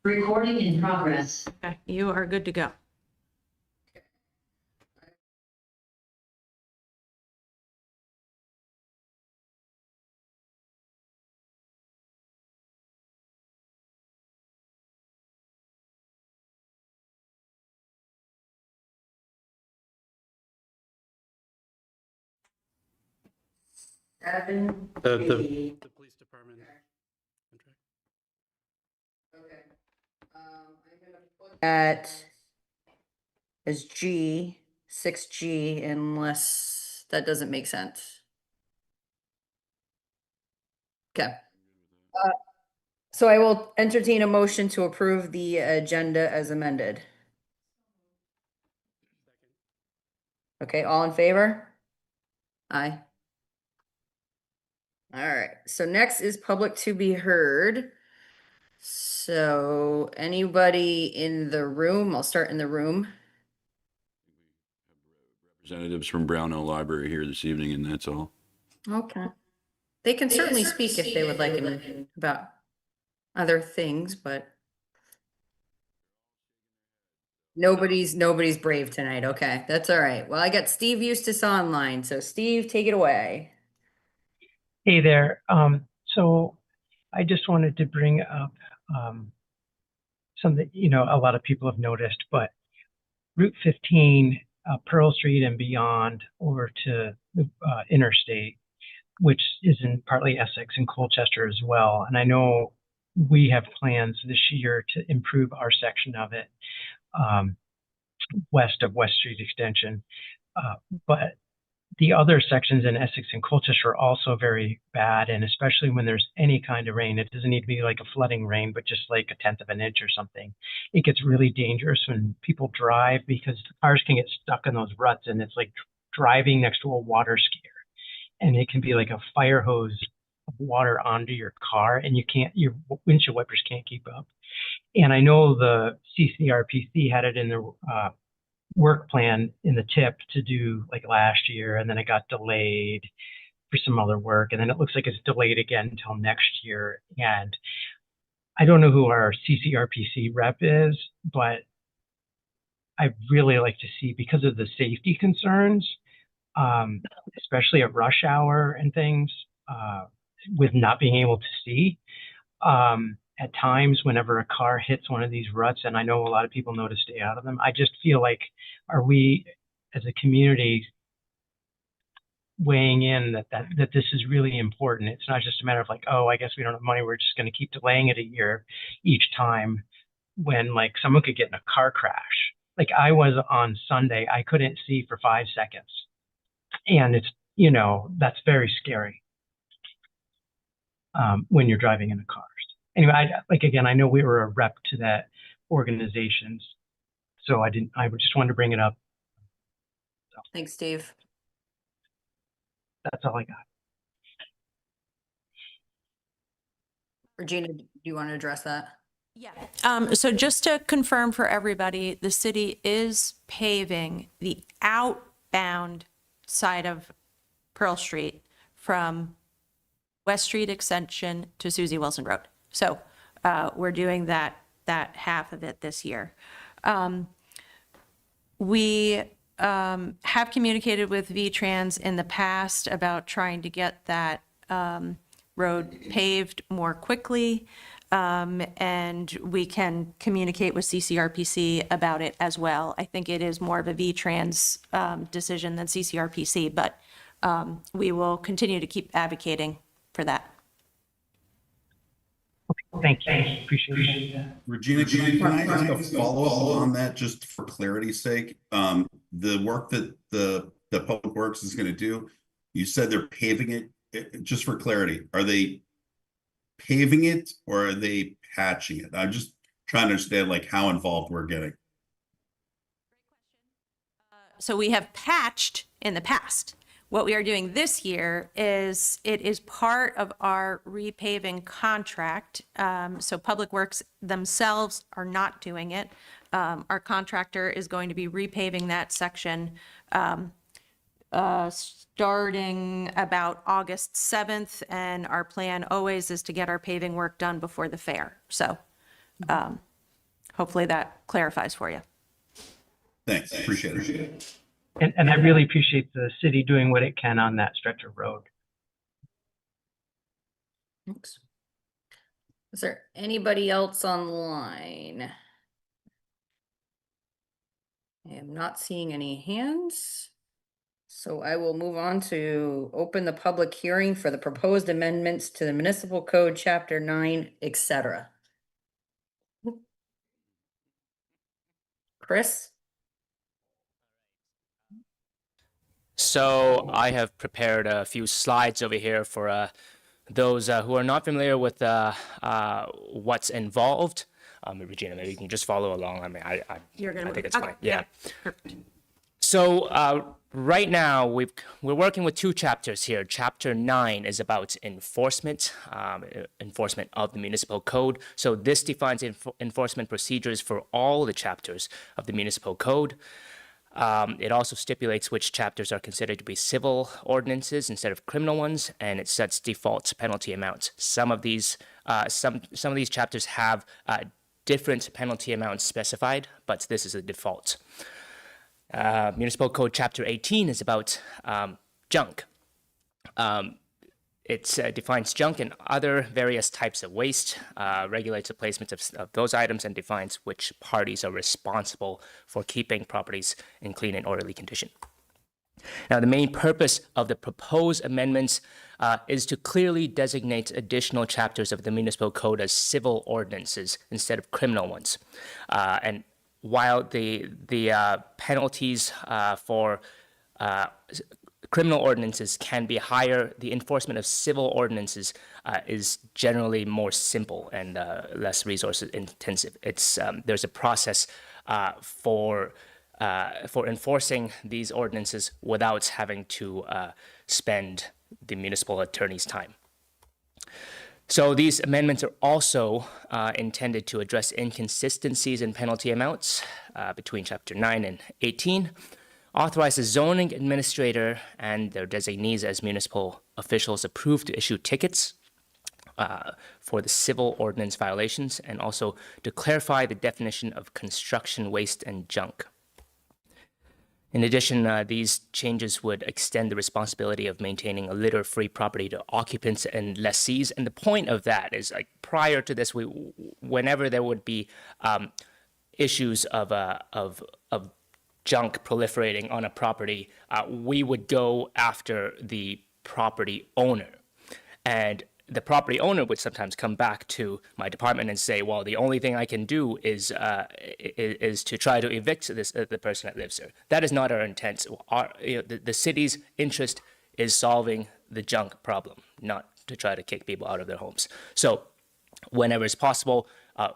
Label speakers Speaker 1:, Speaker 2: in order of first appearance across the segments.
Speaker 1: Recording in progress.
Speaker 2: Okay, you are good to go.
Speaker 1: Seven.
Speaker 3: The
Speaker 1: G.
Speaker 3: police department contract.
Speaker 4: Okay. I'm gonna put that as G, 6G, unless that doesn't make sense. Okay. So I will entertain a motion to approve the agenda as amended. Okay, all in favor? Aye. All right, so next is public to be heard. So anybody in the room, I'll start in the room.
Speaker 5: Representatives from Brownell Library here this evening, and that's all.
Speaker 4: Okay. They can certainly speak if they would like about other things, but nobody's brave tonight. Okay, that's all right. Well, I got Steve Eustace online, so Steve, take it away.
Speaker 6: Hey there. So I just wanted to bring up something, a lot of people have noticed, but Route 15, Pearl Street and beyond over to the interstate, which is in partly Essex and Colchester as well. And I know we have plans this year to improve our section of it west of West Street Extension. But the other sections in Essex and Colchester are also very bad, and especially when there's any kind of rain. It doesn't need to be like a flooding rain, but just like a tenth of an inch or something. It gets really dangerous when people drive because the cars can get stuck in those ruts, and it's like driving next to a water skier. And it can be like a fire hose of water onto your car, and your windshield wipers can't keep up. And I know the CCRPC had it in the work plan in the tip to do like last year, and then it got delayed for some other work, and then it looks like it's delayed again until next year. And I don't know who our CCRPC rep is, but I'd really like to see, because of the safety concerns, especially at rush hour and things, with not being able to see, at times whenever a car hits one of these ruts, and I know a lot of people know to stay out of them, I just feel like, are we as a community weighing in that this is really important? It's not just a matter of like, oh, I guess we don't have money, we're just going to keep delaying it a year each time, when like someone could get in a car crash. Like I was on Sunday, I couldn't see for 5 seconds. And it's, that's very scary when you're driving in a car. Anyway, I know we were a rep to that organization, so I just wanted to bring it up. So,
Speaker 4: Thanks, Steve.
Speaker 6: that's all I got.
Speaker 4: Regina, do you want to address that?
Speaker 2: Yeah. So just to confirm for everybody, the city is paving the outbound side of Pearl Street from West Street Extension to Susie Wilson Road. So we're doing that half of it this year. We have communicated with VTrans in the past about trying to get that road paved more quickly. And we can communicate with CCRPC about it as well. I think it is more of a VTrans decision than CCRPC, but we will continue to keep advocating for that.
Speaker 6: Thank you. Appreciate it.
Speaker 7: Regina, can I ask a follow-up on that, just for clarity's sake? The work that the Public Works is going to do, you said they're paving it. Just for clarity, are they paving it or are they patching it? I'm just trying to understand like how involved we're getting.
Speaker 2: So we have patched in the past. What we are doing this year is it is part of our repaving contract. So Public Works themselves are not doing it. Our contractor is going to be repaving that section starting about August 7th. And our plan always is to get our paving work done before the fair. So hopefully that clarifies for you.
Speaker 7: Thanks, appreciate it.
Speaker 6: And I really appreciate the city doing what it can on that stretch of road.
Speaker 4: Oops. Is there anybody else online? I am not seeing any hands. So I will move on to open the public hearing for the proposed amendments to the municipal code, chapter 9, etc. Chris?
Speaker 8: So I have prepared a few slides over here for those who are not familiar with what's involved. Regina, maybe you can just follow along. I mean, I think it's fine. Yeah. So right now we're working with two chapters here. Chapter 9 is about enforcement, enforcement of the municipal code. So this defines enforcement procedures for all the chapters of the municipal code. It also stipulates which chapters are considered to be civil ordinances instead of criminal ones, and it sets default penalty amounts. Some of these chapters have different penalty amounts specified, but this is a default. Municipal Code Chapter 18 is about junk. It defines junk and other various types of waste, regulates the placement of those items, and defines which parties are responsible for keeping properties in clean and orderly condition. Now, the main purpose of the proposed amendments is to clearly designate additional chapters of the municipal code as civil ordinances instead of criminal ones. And while the penalties for criminal ordinances can be higher, the enforcement of civil ordinances is generally more simple and less resource intensive. There's a process for enforcing these ordinances without having to spend the municipal attorney's time. So these amendments are also intended to address inconsistencies in penalty amounts between Chapter 9 and 18, authorize the zoning administrator and their designees as municipal officials approved to issue tickets for the civil ordinance violations, and also to clarify the definition of construction waste and junk. In addition, these changes would extend the responsibility of maintaining a litter-free property to occupants and lessees. And the point of that is, like, prior to this, whenever there would be issues of junk proliferating on a property, we would go after the property owner. And the property owner would sometimes come back to my department and say, well, the only thing I can do is to try to evict the person that lives there. That is not our intent. The city's interest is solving the junk problem, not to try to kick people out of their homes. So whenever it's possible,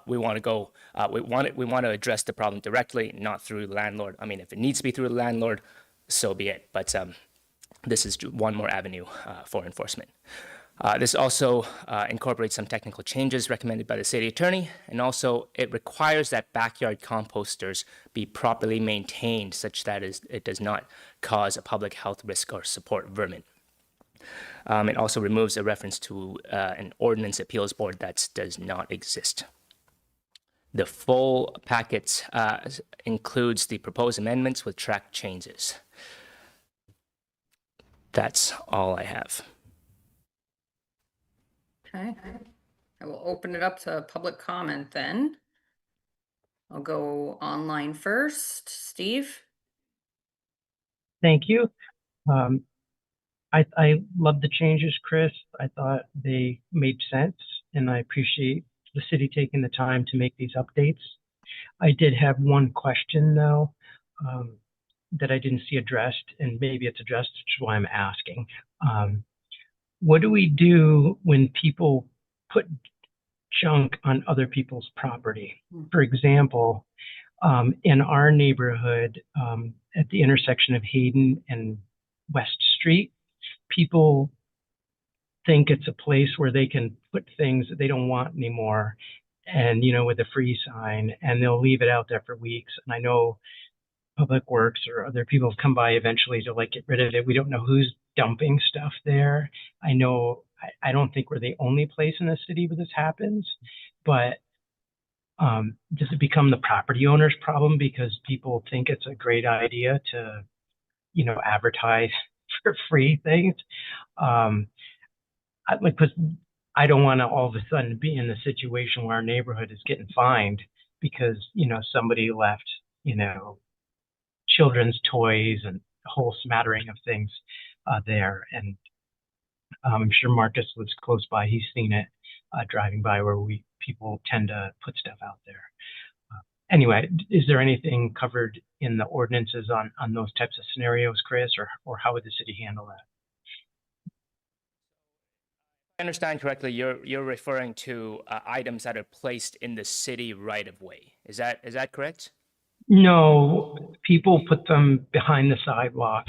Speaker 8: we want to go, we want to address the problem directly, not through the landlord. I mean, if it needs to be through the landlord, so be it. But this is one more avenue for enforcement. This also incorporates some technical changes recommended by the city attorney, and also it requires that backyard composters be properly maintained such that it does not cause a public health risk or support vermin. It also removes a reference to an ordinance appeals board that does not exist. The full packet includes the proposed amendments with track changes. That's all I have.
Speaker 4: Okay, I will open it up to public comment then. I'll go online first. Steve?
Speaker 6: Thank you. I love the changes, Chris. I thought they made sense, and I appreciate the city taking the time to make these updates. I did have one question, though, that I didn't see addressed, and maybe it's addressed, which is why I'm asking. What do we do when people put junk on other people's property? For example, in our neighborhood, at the intersection of Hayden and West Street, people think it's a place where they can put things that they don't want anymore, and, you know, with a free sign, and they'll leave it out there for weeks. And I know Public Works or other people have come by eventually to, like, get rid of it. We don't know who's dumping stuff there. I know, I don't think we're the only place in the city where this happens, but does it become the property owner's problem because people think it's a great idea to, advertise for free things? Because I don't want to all of a sudden be in the situation where our neighborhood is getting fined because, somebody left, children's toys and a whole smattering of things there. And I'm sure Marcus was close by. He's seen it driving by where people tend to put stuff out there. Anyway, is there anything covered in the ordinances on those types of scenarios, Chris, or how would the city handle that?
Speaker 8: I understand correctly, you're referring to items that are placed in the city right of way. Is that correct?
Speaker 6: No, people put them behind the sidewalk,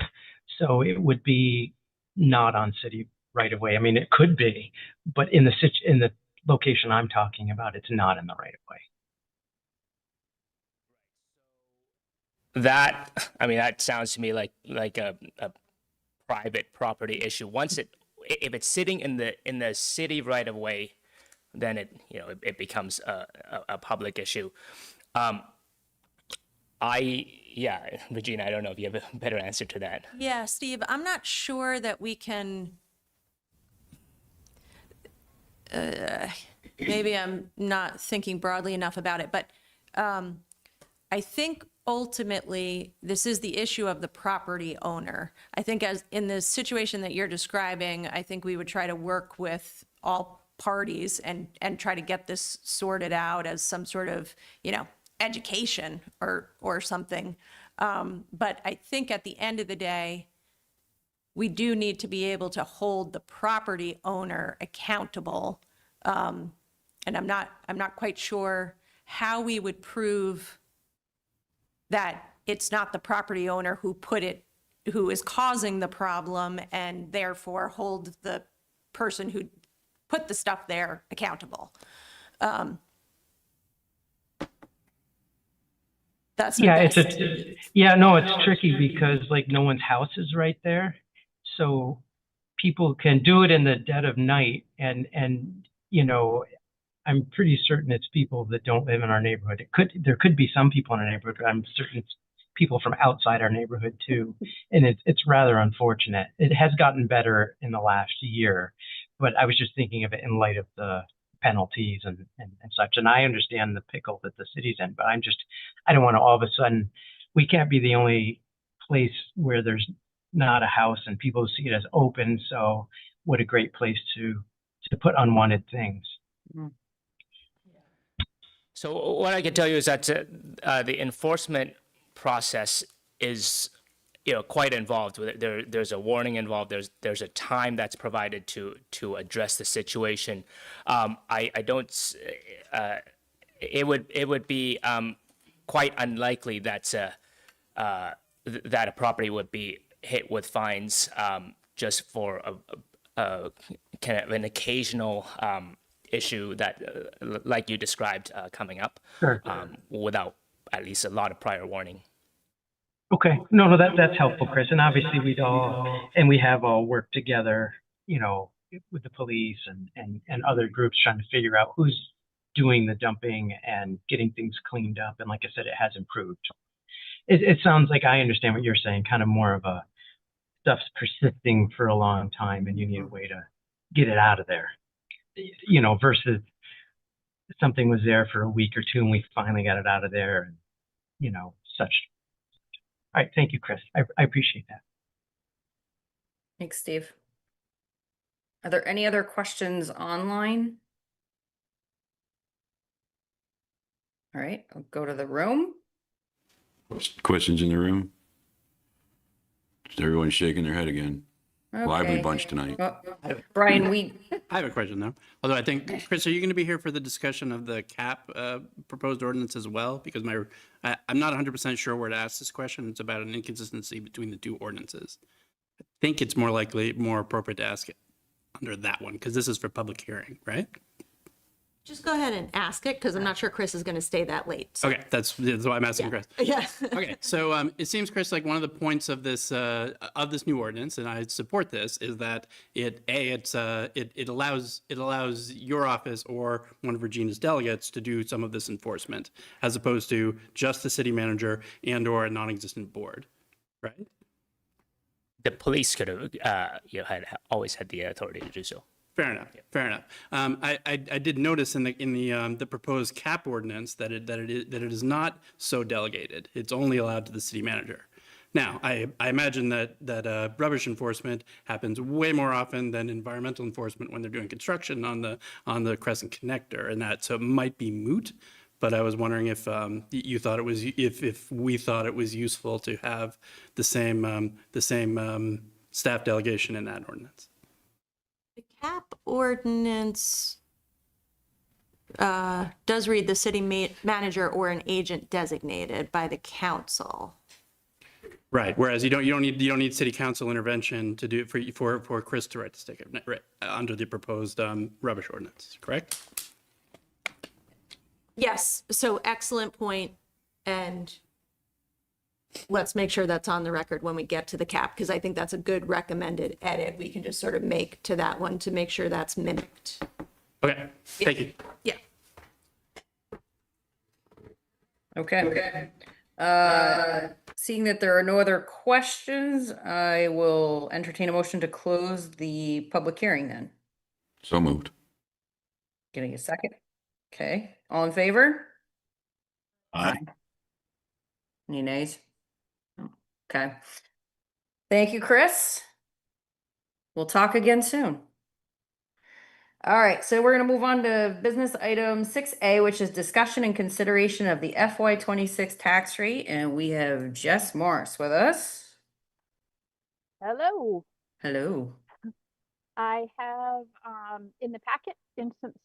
Speaker 6: so it would be not on city right of way. I mean, it could be, but in the location I'm talking about, it's not in the right of way.
Speaker 8: That sounds to me like a private property issue. If it's sitting in the city right of way, then it becomes a public issue. Regina, I don't know if you have a better answer to that.
Speaker 2: Yeah, Steve, I'm not sure that we can, maybe I'm not thinking broadly enough about it, but I think ultimately this is the issue of the property owner. I think as in the situation that you're describing, I think we would try to work with all parties and try to get this sorted out as some sort of, education or something. But I think at the end of the day, we do need to be able to hold the property owner accountable. And I'm not quite sure how we would prove that it's not the property owner who is causing the problem, and therefore hold the person who put the stuff there accountable. That's
Speaker 6: it's tricky because no one's house is right there, so people can do it in the dead of night, and I'm pretty certain it's people that don't live in our neighborhood. There could be some people in our neighborhood, but I'm certain it's people from outside our neighborhood too, and it's rather unfortunate. It has gotten better in the last year, but I was just thinking of it in light of the penalties and such. And I understand the pickle that the city's in, but I don't want to all of a sudden, we can't be the only place where there's not a house and people see it as open. So what a great place to put unwanted things.
Speaker 8: So what I can tell you is that the enforcement process is quite involved with it. There's a warning involved. There's a time that's provided to address the situation. I don't. It would be quite unlikely that that a property would be hit with fines just for a kind of an occasional issue that, like you described, coming up,
Speaker 6: Sure.
Speaker 8: Without at least a lot of prior warning.
Speaker 6: Okay. No, that's helpful, Chris. And obviously we have all worked together, with the police and other groups trying to figure out who's doing the dumping and getting things cleaned up. And like I said, it has improved. It sounds like I understand what you're saying, kind of more of a stuff's persisting for a long time and you need a way to get it out of there, versus something was there for a week or two and we finally got it out of there and, such. All right. Thank you, Chris. I appreciate that.
Speaker 4: Thanks, Steve. Are there any other questions online? All right, I'll go to the room.
Speaker 5: Questions in the room? Is everyone shaking their head again? Lively
Speaker 4: Okay.
Speaker 5: bunch tonight.
Speaker 4: Oh, Brian,
Speaker 3: I have a question though. Although I think, Chris, are you going to be here for the discussion of the CAP proposed ordinance as well? Because I'm not 100% sure where to ask this question. It's about an inconsistency between the two ordinances. I think it's more appropriate to ask it under that one because this is for public hearing, right?
Speaker 2: Just go ahead and ask it, because I'm not sure Chris is going to stay that late. so-
Speaker 3: Okay, that's why I'm asking Chris.
Speaker 2: Yeah.
Speaker 3: Okay, so it seems, Chris, like one of the points of this new ordinance, and I support this, is that it allows your office or one of Regina's delegates to do some of this enforcement, as opposed to just the city manager and or a non-existent board, right?
Speaker 8: The police could have, had always had the authority to do so.
Speaker 3: Fair enough. Fair enough. I did notice in the proposed cap ordinance that it is not so delegated. It's only allowed to the city manager. Now, I imagine that rubbish enforcement happens way more often than environmental enforcement when they're doing construction on the Crescent Connector, and that so it might be moot. But I was wondering if you thought it was if we thought it was useful to have the same staff delegation in that ordinance.
Speaker 2: The cap ordinance does read the city manager or an agent designated by the council.
Speaker 3: Right. Whereas you don't need city council intervention to do for Chris to write the sticker right, under the proposed rubbish ordinance. Correct?
Speaker 2: Yes. So excellent point, and let's make sure that's on the record when we get to the cap, because I think that's a good recommended edit we can just sort of make to that one to make sure that's mimicked.
Speaker 3: Okay. Thank you.
Speaker 2: Yeah.
Speaker 4: Okay. Seeing that there are no other questions, I will entertain a motion to close the public hearing then.
Speaker 5: So moved.
Speaker 4: Getting a second? Okay, all in favor?
Speaker 7: Aye.
Speaker 4: Any nays? Okay. Thank you, Chris. We'll talk again soon. All right, so we're gonna move on to business item 6A, which is discussion and consideration of the FY26 tax rate, and we have Jess Morris with us.
Speaker 9: Hello.
Speaker 4: Hello.
Speaker 9: I have in the packet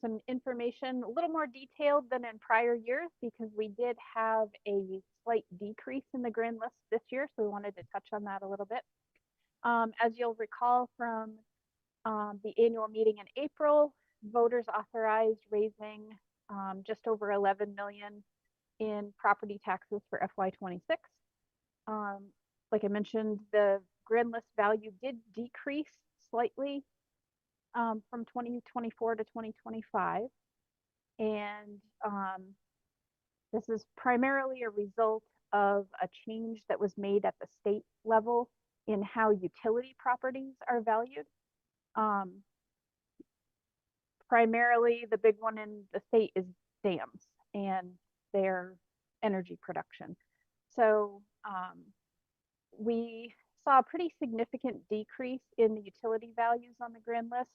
Speaker 9: some information a little more detailed than in prior years because we did have a slight decrease in the grand list this year, so we wanted to touch on that a little bit. As you'll recall from the annual meeting in April, voters authorized raising just over 11 million in property taxes for FY26. Like I mentioned, the grand list value did decrease slightly from 2024 to 2025. And this is primarily a result of a change that was made at the state level in how utility properties are valued. Primarily, the big one in the state is dams and their energy production. So we saw a pretty significant decrease in the utility values on the grand list.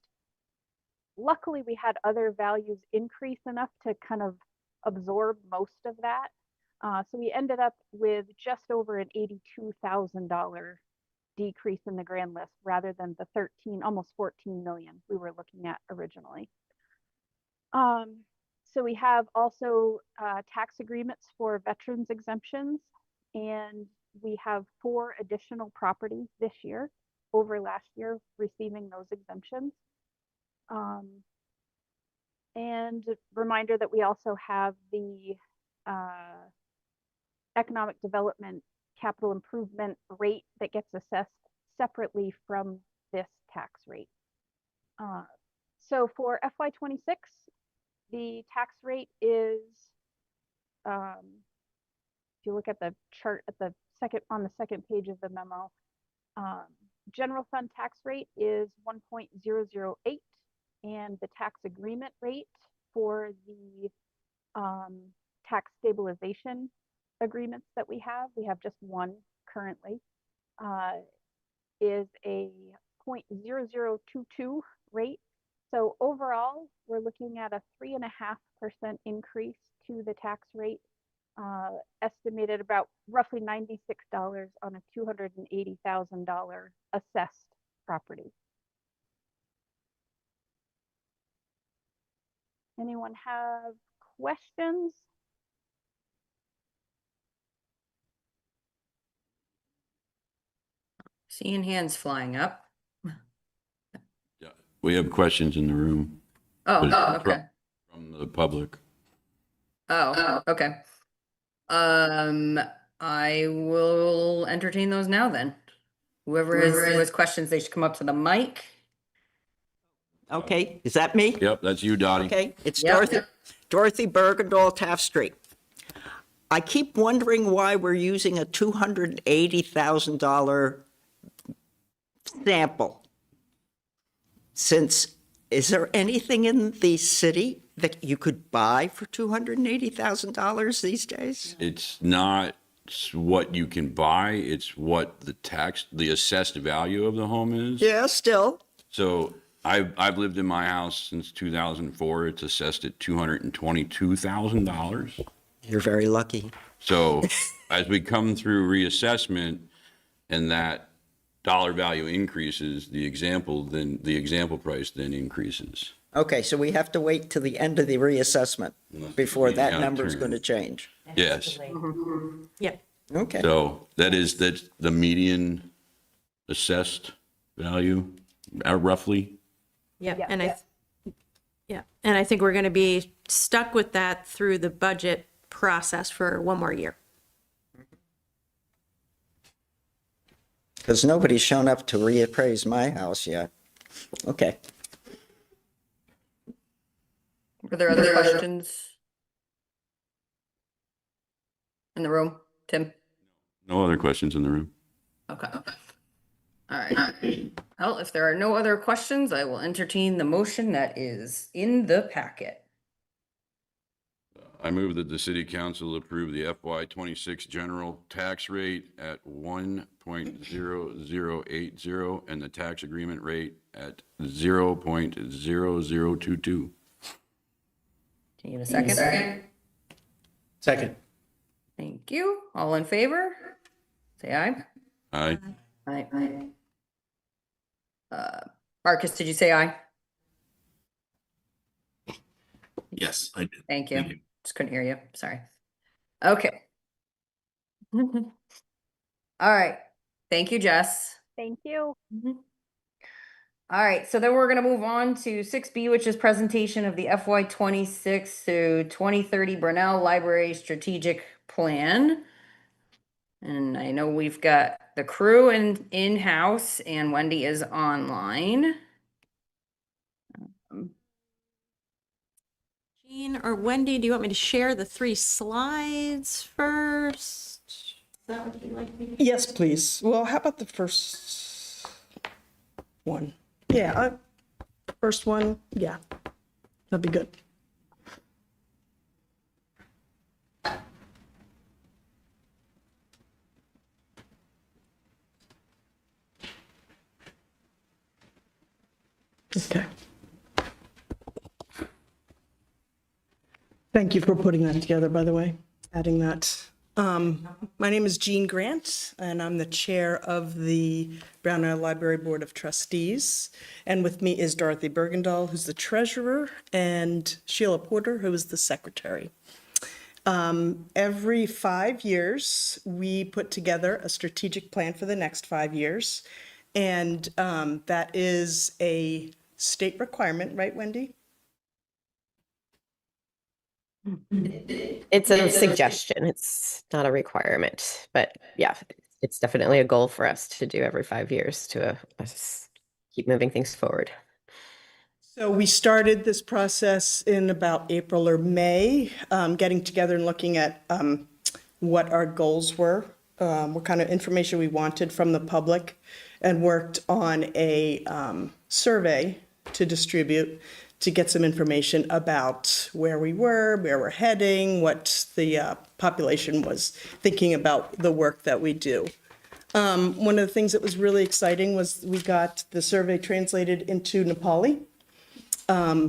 Speaker 9: Luckily, we had other values increase enough to kind of absorb most of that. So we ended up with just over an $82,000 decrease in the grand list rather than the almost 14 million we were looking at originally. So we have also tax agreements for veterans exemptions, and we have 4 additional properties this year over last year receiving those exemptions. And reminder that we also have the economic development capital improvement rate that gets assessed separately from this tax rate. So for FY26, the tax rate is, if you look at the chart at the on the second page of the memo, general fund tax rate is 1.008, and the tax agreement rate for the tax stabilization agreements that we have just one currently, is a 0.0022 rate. So overall, we're looking at a 3.5% increase to the tax rate, estimated about roughly $96 on a $280,000 assessed property. Anyone have questions?
Speaker 4: Seeing hands flying up.
Speaker 5: Yeah, we have questions in the room.
Speaker 4: Oh,
Speaker 5: But
Speaker 4: okay.
Speaker 5: From the public.
Speaker 4: Oh, okay. I will entertain those now then. Whoever has questions, they should come up to the mic.
Speaker 10: Okay, is that me?
Speaker 5: Yep, that's you, Dottie.
Speaker 10: Okay, it's
Speaker 4: Yep.
Speaker 10: Dorothy Bergendahl, Taft Street. I keep wondering why we're using a $280,000 sample. Since, is there anything in the city that you could buy for $280,000 these days?
Speaker 5: It's not what you can buy, it's what the assessed value of the home is.
Speaker 10: Yeah, still.
Speaker 5: So I've lived in my house since 2004. It's assessed at $222,000.
Speaker 10: You're very lucky.
Speaker 5: So as we come through reassessment and that dollar value increases, the example price then increases.
Speaker 10: Okay, so we have to wait till the end of the reassessment before that
Speaker 5: Yeah,
Speaker 10: number's
Speaker 5: turn.
Speaker 10: going to change.
Speaker 5: Yes.
Speaker 2: Yeah.
Speaker 10: Okay.
Speaker 5: So that's the median assessed value, roughly.
Speaker 2: Yeah,
Speaker 9: Yeah.
Speaker 2: and I think we're going to be stuck with that through the budget process for one more year.
Speaker 10: Because nobody's shown up to reappraise my house yet. Okay.
Speaker 4: Are there other questions? In the room, Tim?
Speaker 5: No other questions in the room.
Speaker 4: Okay. All right. Well, if there are no other questions, I will entertain the motion that is in the packet.
Speaker 5: I move that the city council approve the FY26 general tax rate at 1.0080 and the tax agreement rate at 0.0022.
Speaker 4: Can you give a second?
Speaker 3: Second.
Speaker 4: Thank you. All in favor? Say aye.
Speaker 5: Aye.
Speaker 4: Aye. Marcus, did you say aye?
Speaker 7: Yes, I did.
Speaker 4: Thank you.
Speaker 7: Thank you.
Speaker 4: Just couldn't hear you. Sorry. Okay. All right. Thank you, Jess.
Speaker 9: Thank you.
Speaker 4: All right, so then we're gonna move on to 6B, which is presentation of the FY 26 to 2030 Brunel Library Strategic Plan. And I know we've got the crew in-house and Wendy is online.
Speaker 2: Jean or Wendy, do you want me to share the 3 slides first? Is that what you'd like me to do?
Speaker 11: Yes, please. Well, how about the first one? Yeah, first one, yeah, that'd be good. Okay. Thank you for putting that together, by the way, adding that. My name is Jean Grant, and I'm the chair of the Brownell Library Board of Trustees. And with me is Dorothy Bergendahl, who's the treasurer, and Sheila Porter, who is the secretary. Every 5 years, we put together a strategic plan for the next 5 years. And that is a state requirement, right, Wendy?
Speaker 12: It's a suggestion. It's not a requirement, but yeah, it's definitely a goal for us to do every 5 years to keep moving things forward.
Speaker 11: So we started this process in about April or May, getting together and looking at what our goals were, what kind of information we wanted from the public, and worked on a survey to distribute to get some information about where we were, where we're heading, what the population was thinking about the work that we do. One of the things that was really exciting was we got the survey translated into Nepali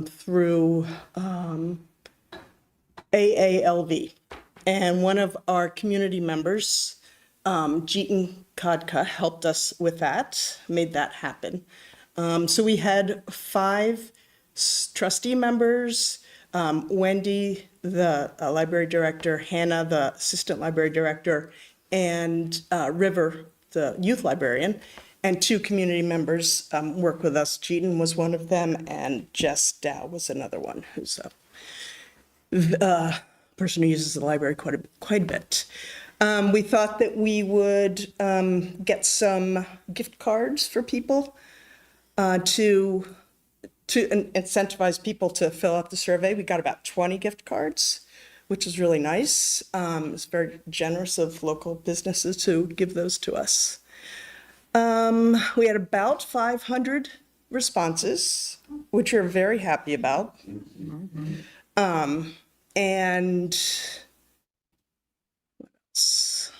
Speaker 11: through AALV. And one of our community members, Jeetan Kadka, helped us with that, made that happen. So we had 5 trustee members, Wendy, the library director, Hannah, the assistant library director, and River, the youth librarian, and 2 community members work with us. Jeetan was one of them, and Jess Dow was another one who's up. person who uses the library quite a bit. We thought that we would get some gift cards for people to incentivize people to fill out the survey. We got about 20 gift cards, which is really nice. It's very generous of local businesses to give those to us. We had about 500 responses, which we're very happy about. And what else?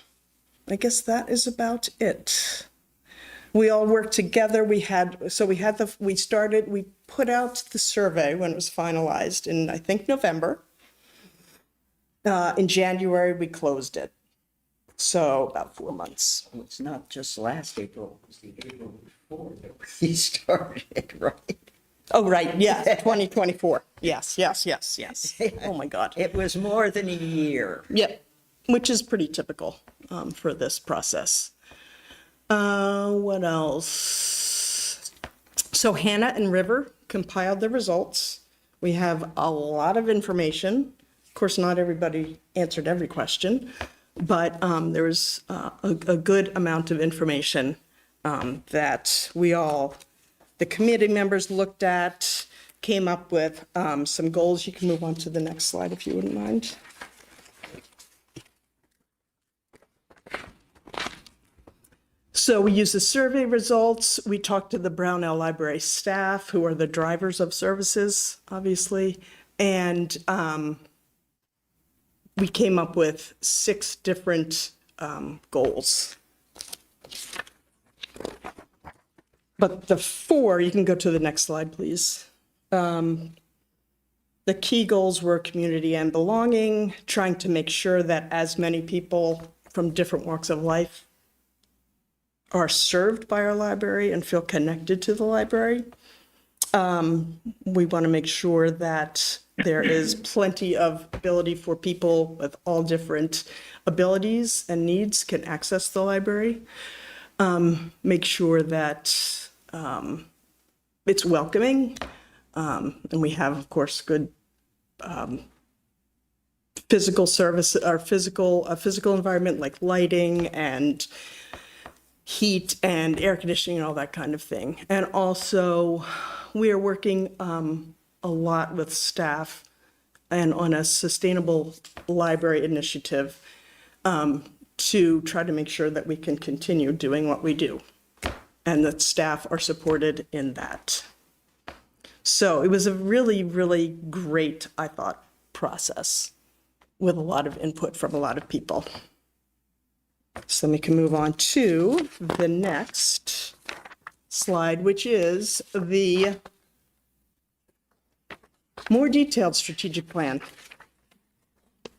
Speaker 11: I guess that is about it. We all worked together. We put out the survey when it was finalized in, I think, November. In January, we closed it. So about 4 months.
Speaker 10: It's not just last April, it was the April before that we started, right?
Speaker 11: Oh, right, yes, 2024. Yes. Oh, my God.
Speaker 10: It was more than a year.
Speaker 11: Yep, which is pretty typical for this process. What else? So Hannah and River compiled the results. We have a lot of information. Of course, not everybody answered every question, but there was a good amount of information that the committee members looked at, came up with some goals. You can move on to the next slide if you wouldn't mind. So we used the survey results. We talked to the Brownell Library staff, who are the drivers of services, obviously, and we came up with 6 different goals. But the 4, you can go to the next slide, please. The key goals were community and belonging, trying to make sure that as many people from different walks of life are served by our library and feel connected to the library. We want to make sure that there is plenty of ability for people with all different abilities and needs can access the library. Make sure that it's welcoming. And we have, of course, good physical service, or physical environment like lighting and heat and air conditioning and all that kind of thing. And also, we are working a lot with staff and on a sustainable library initiative to try to make sure that we can continue doing what we do and that staff are supported in that. So it was a really, really great, I thought, process with a lot of input from a lot of people. So then we can move on to the next slide, which is the more detailed strategic plan.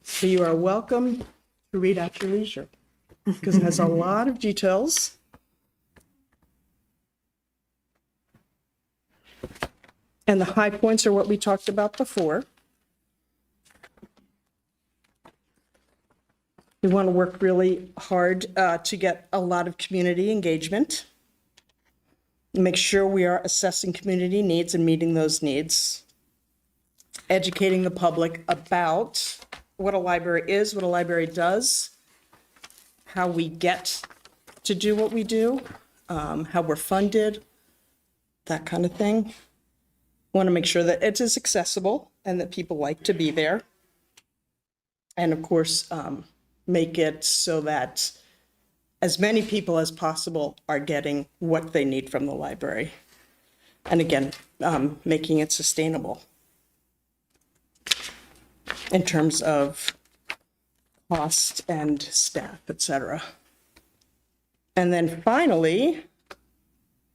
Speaker 11: So you are welcome to read at your leisure because it has a lot of details. And the high points are what we talked about before. We want to work really hard to get a lot of community engagement. Make sure we are assessing community needs and meeting those needs. Educating the public about what a library is, what a library does, how we get to do what we do, how we're funded, that kind of thing. Want to make sure that it is accessible and that people like to be there. And of course, make it so that as many people as possible are getting what they need from the library. And again, making it sustainable in terms of cost and staff, et cetera. And then finally,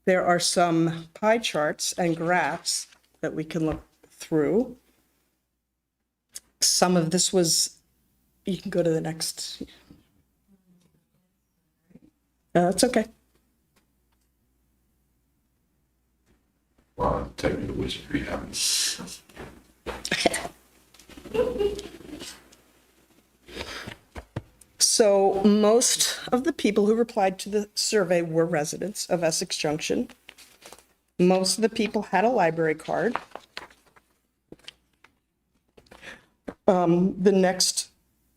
Speaker 11: there are some pie charts and graphs that we can look through. Some of this was, you can go to the next. That's okay.
Speaker 5: Wow, technical wizard we have.
Speaker 11: So most of the people who replied to the survey were residents of Essex Junction. Most of the people had a library card. The next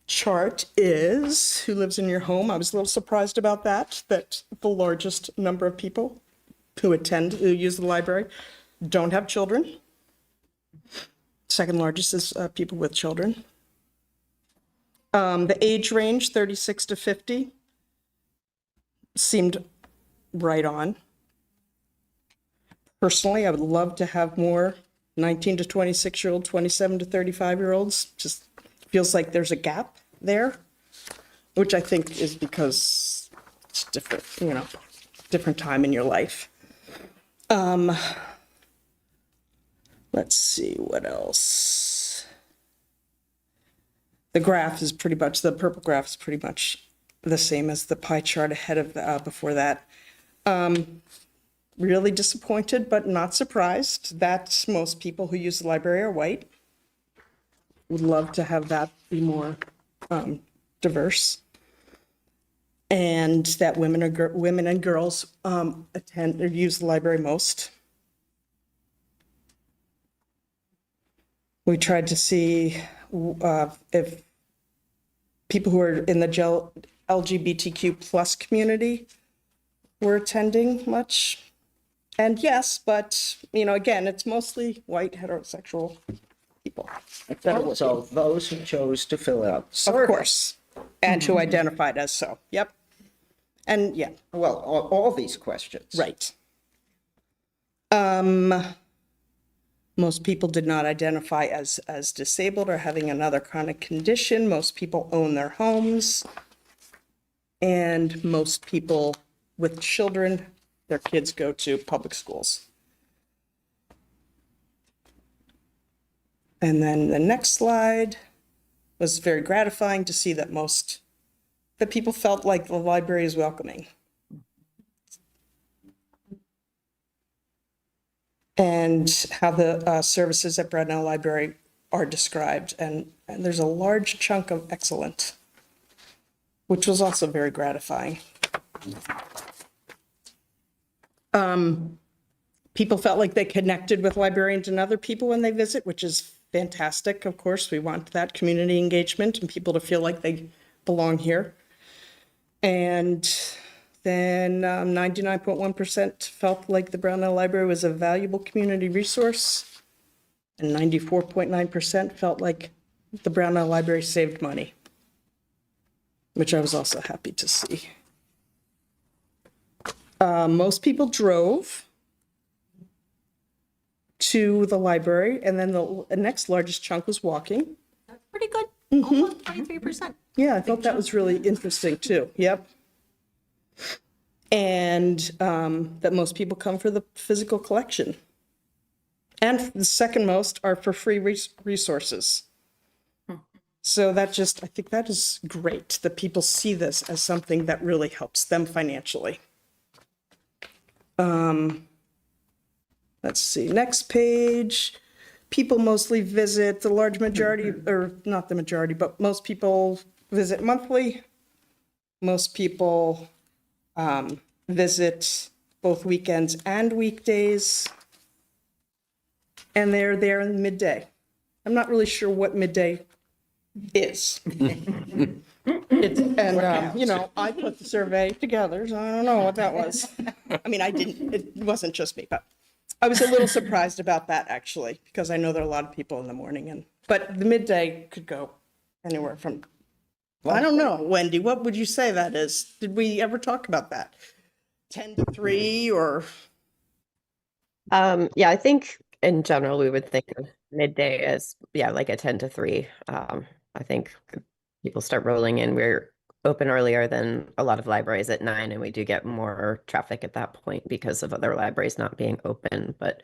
Speaker 11: chart is who lives in your home. I was a little surprised about that the largest number of people who use the library don't have children. Second largest is people with children. The age range, 36 to 50, seemed right on. Personally, I would love to have more 19 to 26-year-old, 27 to 35-year-olds. Just feels like there's a gap there, which I think is because it's different, different time in your life. Let's see what else. The graph is pretty much, the purple graph is pretty much the same as the pie chart ahead of before that. Really disappointed, but not surprised that most people who use the library are white. Would love to have that be more diverse. And that women and girls attend or use the library most. We tried to see if people who are in the LGBTQ plus community were attending much. And yes, but, again, it's mostly white heterosexual people.
Speaker 10: So those who chose to fill out.
Speaker 11: Of course, and who identified as so, yep. And yeah.
Speaker 10: Well, all these questions.
Speaker 11: Right. Most people did not identify as disabled or having another chronic condition. Most people own their homes. And most people with children, their kids go to public schools. And then the next slide was very gratifying to see that that people felt like the library is welcoming. And how the services at Brownell Library are described. And there's a large chunk of excellent, which was also very gratifying. People felt like they connected with librarians and other people when they visit, which is fantastic. Of course, we want that community engagement and people to feel like they belong here. And then 99.1% felt like the Brownell Library was a valuable community resource. And 94.9% felt like the Brownell Library saved money, which I was also happy to see. Most people drove to the library, and then the next largest chunk was walking.
Speaker 2: That's pretty good. Almost 23%.
Speaker 11: Yeah, I thought that was really interesting too. Yep. And that most people come for the physical collection. And the second most are for free resources. So I think that is great that people see this as something that really helps them financially. Let's see, next page. People mostly visit, the large majority, or not the majority, but most people visit monthly. Most people visit both weekends and weekdays. And they're there in midday. I'm not really sure what midday is. I put the survey together, so I don't know what that was. I mean, it wasn't just me, but I was a little surprised about that actually, because I know there are a lot of people in the morning but the midday could go anywhere from, I don't know, Wendy, what would you say that is? Did we ever talk about that? 10 to 3 or?
Speaker 12: Yeah, I think in general, we would think of midday as, like a 10 to 3. I think people start rolling in. We're open earlier than a lot of libraries at 9, and we do get more traffic at that point because of other libraries not being open. But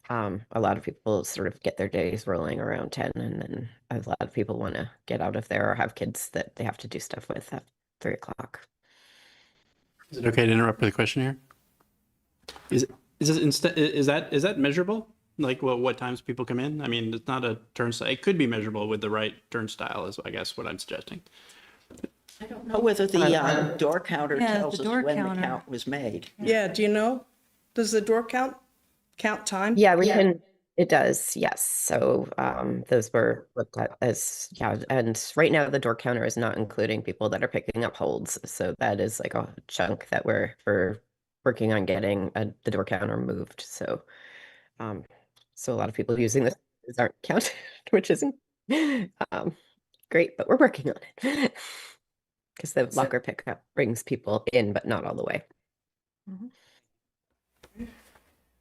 Speaker 12: a lot of people sort of get their days rolling around 10, and then a lot of people want to get out of there or have kids that they have to do stuff with at 3 o'clock.
Speaker 3: Is it okay to interrupt with a question here? Is that measurable? Like what times people come in? I mean, it's not a turnstile. It could be measurable with the right turnstile, is I guess what I'm suggesting.
Speaker 10: I don't know whether the door counter
Speaker 2: Yeah,
Speaker 10: tells
Speaker 2: the
Speaker 10: us
Speaker 2: door
Speaker 10: when
Speaker 2: counter.
Speaker 10: the count was made.
Speaker 11: Yeah, do you know? Does the door count time?
Speaker 12: Yeah, we can It does, yes. So those were looked at as, yeah, and right now the door counter is not including people that are picking up holds. So that is like a chunk that we're working on getting the door counter moved. So so a lot of people using this aren't counted, which isn't great, but we're working on it. Because the locker pickup brings people in, but not all the way.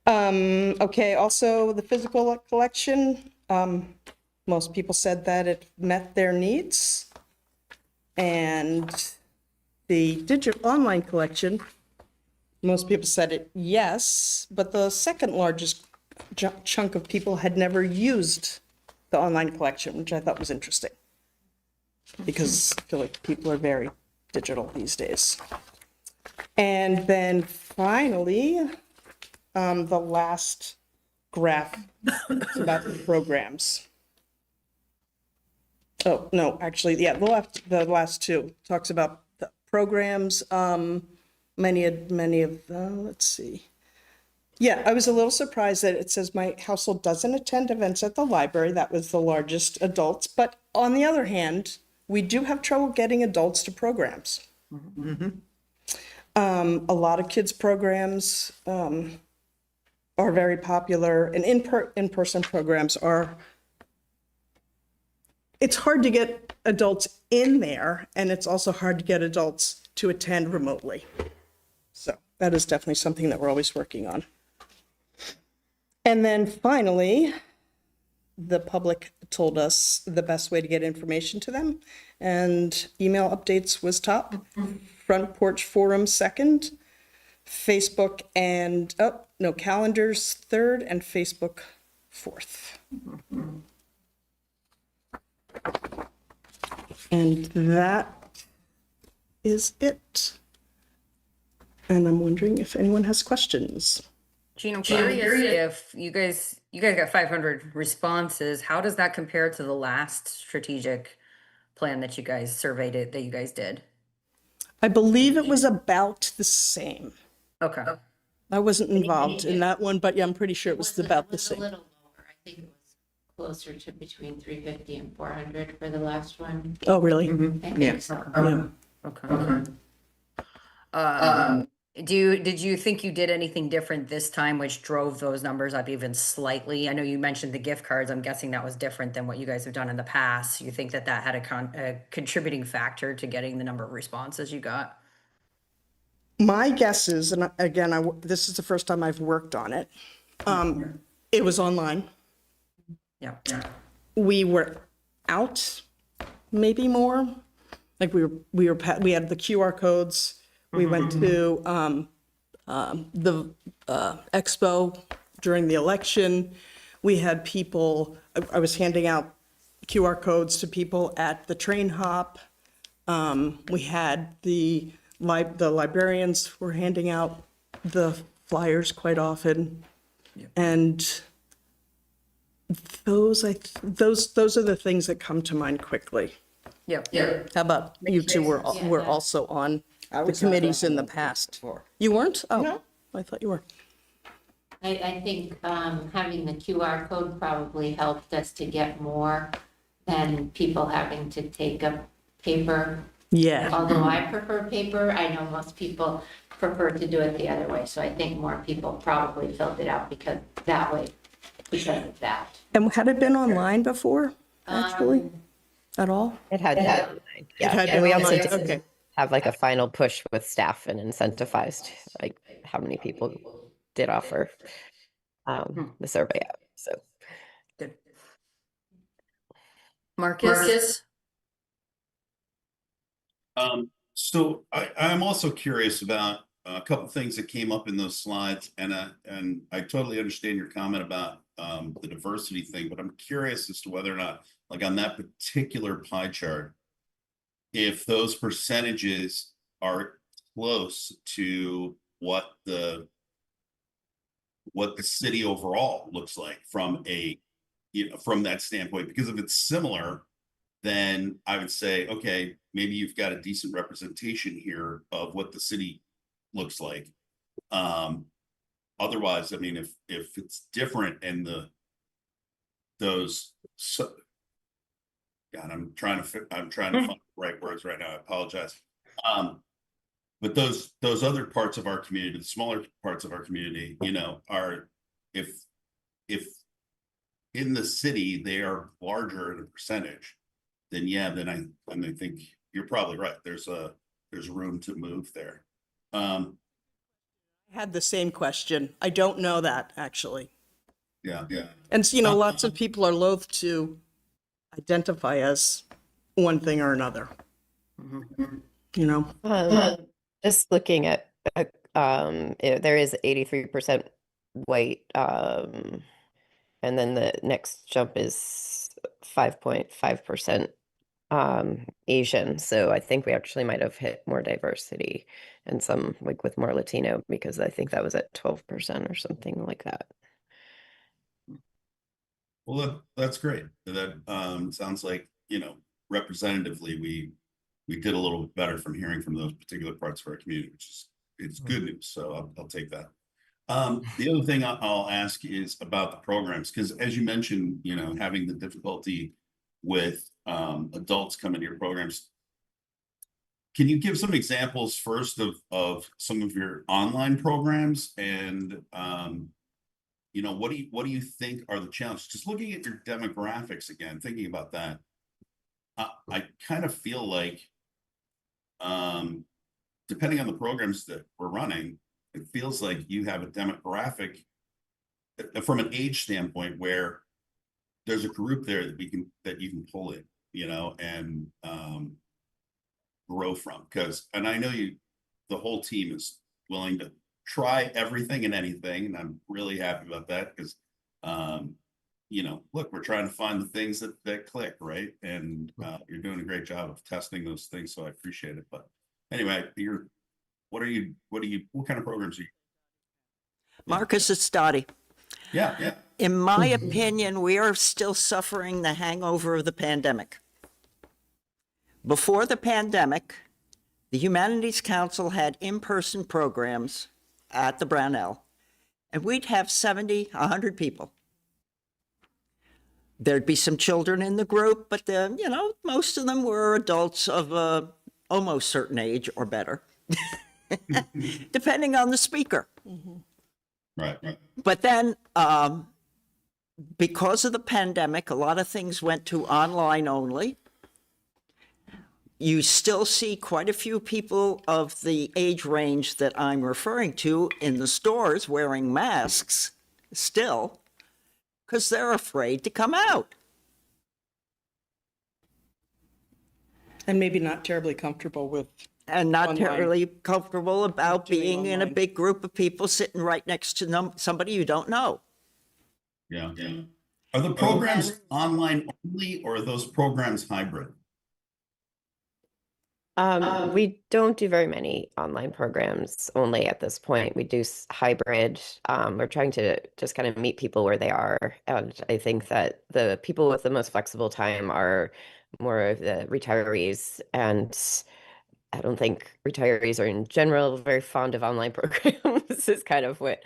Speaker 11: Okay, also the physical collection, most people said that it met their needs. And the digital online collection, most people said it yes, but the second largest chunk of people had never used the online collection, which I thought was interesting. Because I feel like people are very digital these days. And then finally, the last graph is about the programs. Oh, no, actually, yeah, the last two talks about the programs. Many of let's see. Yeah, I was a little surprised that it says my household doesn't attend events at the library. That was the largest adults. But on the other hand, we do have trouble getting adults to programs. A lot of kids programs are very popular, and in-person programs are, it's hard to get adults in there, and it's also hard to get adults to attend remotely. So that is definitely something that we're always working on. And then finally, the public told us the best way to get information to them, and email updates was top, Front Porch Forum second, Facebook and, calendars third, and Facebook fourth. And that is it. And I'm wondering if anyone has questions.
Speaker 4: Gene, I'm curious if you guys got 500 responses. How does that compare to the last strategic plan that you guys surveyed that you guys did?
Speaker 11: I believe it was about the same.
Speaker 4: Okay.
Speaker 11: I wasn't involved in that one, but yeah, I'm pretty sure it was about the same.
Speaker 1: A little lower. I think it was closer to between 350 and 400 for the last one.
Speaker 11: Oh, really?
Speaker 1: I think so.
Speaker 11: Yeah.
Speaker 4: Okay. Did you think you did anything different this time which drove those numbers up even slightly? I know you mentioned the gift cards. I'm guessing that was different than what you guys have done in the past. You think that had a contributing factor to getting the number of responses you got?
Speaker 11: My guess is, and again, this is the first time I've worked on it. It was online.
Speaker 4: Yeah.
Speaker 11: We were out maybe more. Like we had the QR codes. We went to the expo during the election. We had people, I was handing out QR codes to people at the train hop. We had the librarians were handing out the flyers quite often. And those are the things that come to mind quickly.
Speaker 4: Yeah.
Speaker 11: How about you two were also on the committees in the past? You weren't? Oh, no. I thought you were.
Speaker 1: I think having the QR code probably helped us to get more than people having to take up paper.
Speaker 11: Yeah.
Speaker 1: Although I prefer paper, I know most people prefer to do it the other way. So I think more people probably filled it out because of that.
Speaker 11: And had it been online before, actually, at all?
Speaker 12: It had been online. Yeah,
Speaker 11: It had
Speaker 12: and
Speaker 11: been
Speaker 12: we also
Speaker 11: online,
Speaker 12: did
Speaker 11: okay.
Speaker 12: have like a final push with staff and incentivized like how many people did offer the survey out. So
Speaker 4: Good. Marcus?
Speaker 7: So I'm also curious about a couple things that came up in those slides, and I totally understand your comment about the diversity thing, but I'm curious as to whether or not, like on that particular pie chart, if those percentages are close to what the city overall looks like from from that standpoint. Because if it's similar, then I would say, okay, maybe you've got a decent representation here of what the city looks like. Otherwise, I mean, if it's different and those, so, God, I'm trying to find the right words right now. I apologize. But those other parts of our community, the smaller parts of our community, you know, are, if in the city they are larger in a percentage, then yeah, then I think you're probably right. There's room to move there.
Speaker 11: I had the same question. I don't know that, actually.
Speaker 7: Yeah.
Speaker 11: And, you know, lots of people are loath to identify as one thing or another. You know?
Speaker 12: Just looking at, there is 83% white, and then the next jump is 5.5% Asian. So I think we actually might have hit more diversity and some like with more Latino, because I think that was at 12% or something like that.
Speaker 7: Well, that's great. That sounds like, you know, representatively, we did a little bit better from hearing from those particular parts of our community, which is, it's good news. So I'll take that. The other thing I'll ask is about the programs, because as you mentioned, you know, having the difficulty with adults coming to your programs. Can you give some examples first of some of your online programs, and you know, what do you think are the challenges? Just looking at your demographics again, thinking about that, I kind of feel like, depending on the programs that we're running, it feels like you have a demographic from an age standpoint where there's a group there that you can pull in, you know, and grow from. And I know the whole team is willing to try everything and anything, and I'm really happy about that, because you know, look, we're trying to find the things that click, right? And you're doing a great job of testing those things, so I appreciate it. But anyway, what kind of programs are you?
Speaker 10: Marcus, it's Dottie.
Speaker 7: Yeah.
Speaker 10: In my opinion, we are still suffering the hangover of the pandemic. Before the pandemic, the Humanities Council had in-person programs at the Brownell, and we'd have 70, 100 people. There'd be some children in the group, but then, you know, most of them were adults of almost certain age or better, depending on the speaker.
Speaker 7: Right.
Speaker 10: But then, because of the pandemic, a lot of things went to online only. You still see quite a few people of the age range that I'm referring to in the stores wearing masks still, because they're afraid to come out.
Speaker 11: And maybe not terribly comfortable with.
Speaker 10: And not
Speaker 11: Online.
Speaker 10: terribly comfortable about
Speaker 11: Doing
Speaker 10: being in a
Speaker 11: online.
Speaker 10: big group of people sitting right next to somebody you don't know.
Speaker 7: Yeah. Are the programs online only, or are those programs hybrid?
Speaker 12: We don't do very many online programs only at this point. We do hybrid. We're trying to just kind of meet people where they are. And I think that the people with the most flexible time are more of the retirees. And I don't think retirees are in general very fond of online programs. This is kind of what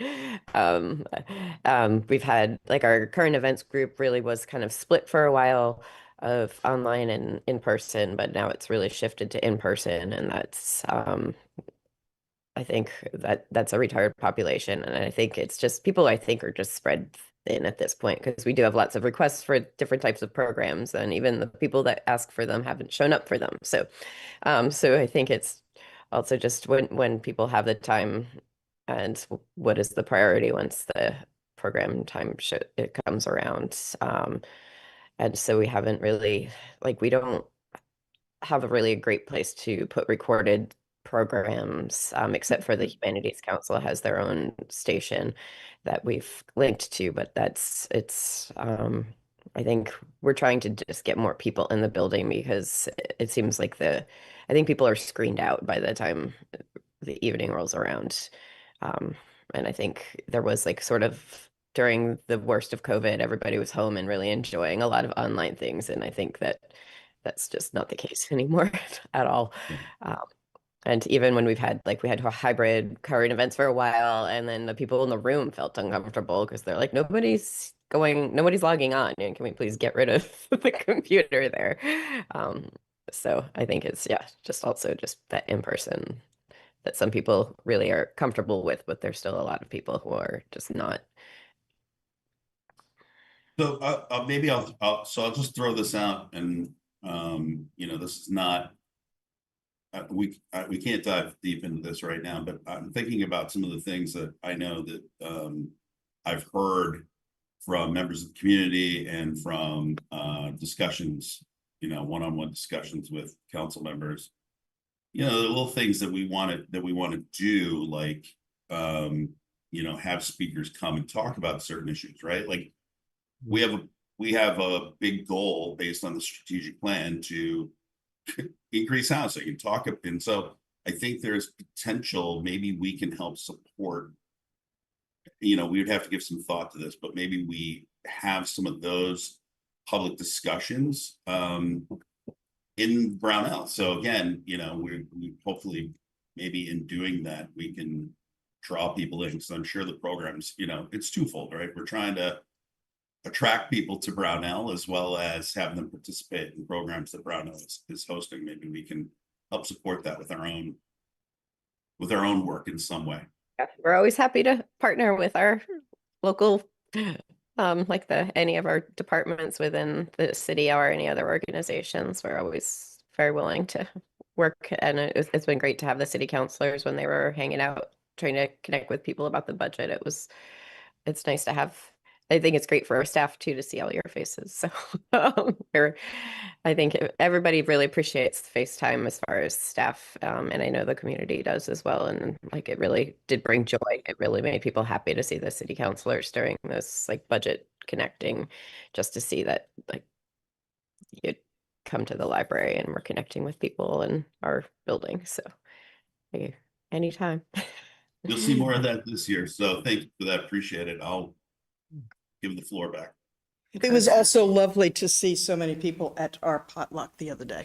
Speaker 12: we've had, like our current events group really was kind of split for a while of online and in person, but now it's really shifted to in person, and that's I think that's a retired population, and I think it's just people I think are just spread thin at this point, because we do have lots of requests for different types of programs, and even the people that ask for them haven't shown up for them. So I think it's also just when people have the time, and what is the priority once the program time it comes around. And so we haven't really, like, we don't have a really great place to put recorded programs, except for the Humanities Council has their own station that we've linked to, but I think we're trying to just get more people in the building, because it seems like I think people are screened out by the time the evening rolls around. And I think there was like sort of, during the worst of COVID, everybody was home and really enjoying a lot of online things. And I think that's just not the case anymore at all. And even when we've had, like, we had hybrid current events for a while, and then the people in the room felt uncomfortable because they're like, nobody's logging on. And can we please get rid of the computer there? So I think it's, yeah, just also just that in person that some people really are comfortable with, but there's still a lot of people who are just not.
Speaker 7: So maybe I'll just throw this out, and this is not, we can't dive deep into this right now, but I'm thinking about some of the things that I know that I've heard from members of the community and from discussions, one-on-one discussions with council members. The little things that we want to do, like have speakers come and talk about certain issues, right? Like we have a big goal based on the strategic plan to increase housing and talk. And so I think there's potential, maybe we can help support, we would have to give some thought to this, but maybe we have some of those public discussions in Brownell. So again, we hopefully, maybe in doing that, we can draw people in. So I'm sure the programs, it's twofold, right? We're trying to attract people to Brownell as well as have them participate in programs that Brownell is hosting. Maybe we can help support that with our own work in some way.
Speaker 12: Yeah, we're always happy to partner with our local, like any of our departments within the city or any other organizations. We're always very willing to work, and it's been great to have the city councilors when they were hanging out, trying to connect with people about the budget. It's nice to have. I think it's great for our staff too to see all your faces. So I think everybody really appreciates FaceTime as far as staff, and I know the community does as well. And like it really did bring joy. It really made people happy to see the city councilors during this like budget connecting, just to see that like you'd come to the library and we're connecting with people in our building. So anytime.
Speaker 7: You'll see more of that this year. So thank you for that. Appreciate it. I'll give the floor back.
Speaker 11: It was also lovely to see so many people at our potluck the other day.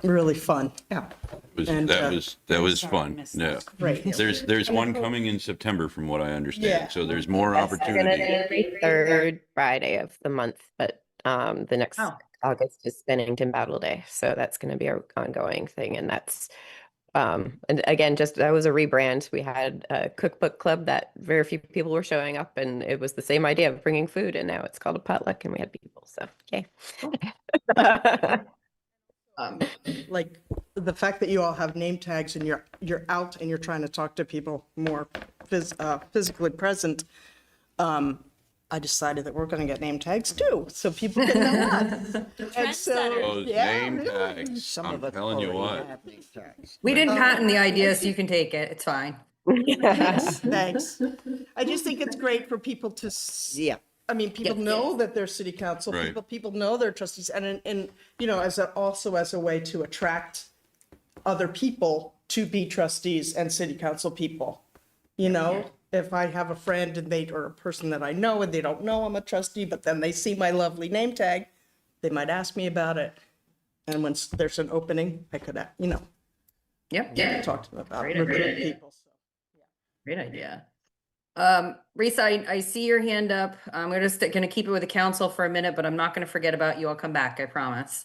Speaker 11: Really fun. Yeah.
Speaker 5: That was fun. Yeah.
Speaker 11: Great.
Speaker 5: There's one coming in September from what I understand.
Speaker 11: Yeah.
Speaker 5: So there's more
Speaker 12: That's gonna
Speaker 5: opportunity.
Speaker 12: be every third Friday of the month, but the next August is Bennington Battle Day, so that's going to be our ongoing thing, and that's and again, that was a rebrand. We had a cookbook club that very few people were showing up, and it was the same idea of bringing food, and now it's called a potluck, and we had people. So yay.
Speaker 11: Like the fact that you all have name tags and you're out and you're trying to talk to people more physically present. I decided that we're going to get name tags too, so people can know us. And so,
Speaker 5: Those name
Speaker 11: really.
Speaker 5: tags, I'm telling you what.
Speaker 4: We didn't patent the idea, so you can take it. It's fine.
Speaker 11: Thanks. I just think it's great for people to I mean, people know that they're city council,
Speaker 5: Right.
Speaker 11: people know they're trustees, and also as a way to attract other people to be trustees and city council people. If I have a friend or a person that I know and they don't know I'm a trustee, but then they see my lovely name tag, they might ask me about it. And when there's an opening, I could, talk to them about
Speaker 4: Great
Speaker 11: recruit
Speaker 4: idea.
Speaker 11: people. So.
Speaker 4: Great idea. Risa, I see your hand up. I'm gonna keep it with the council for a minute, but I'm not gonna forget about you. I'll come back, I promise.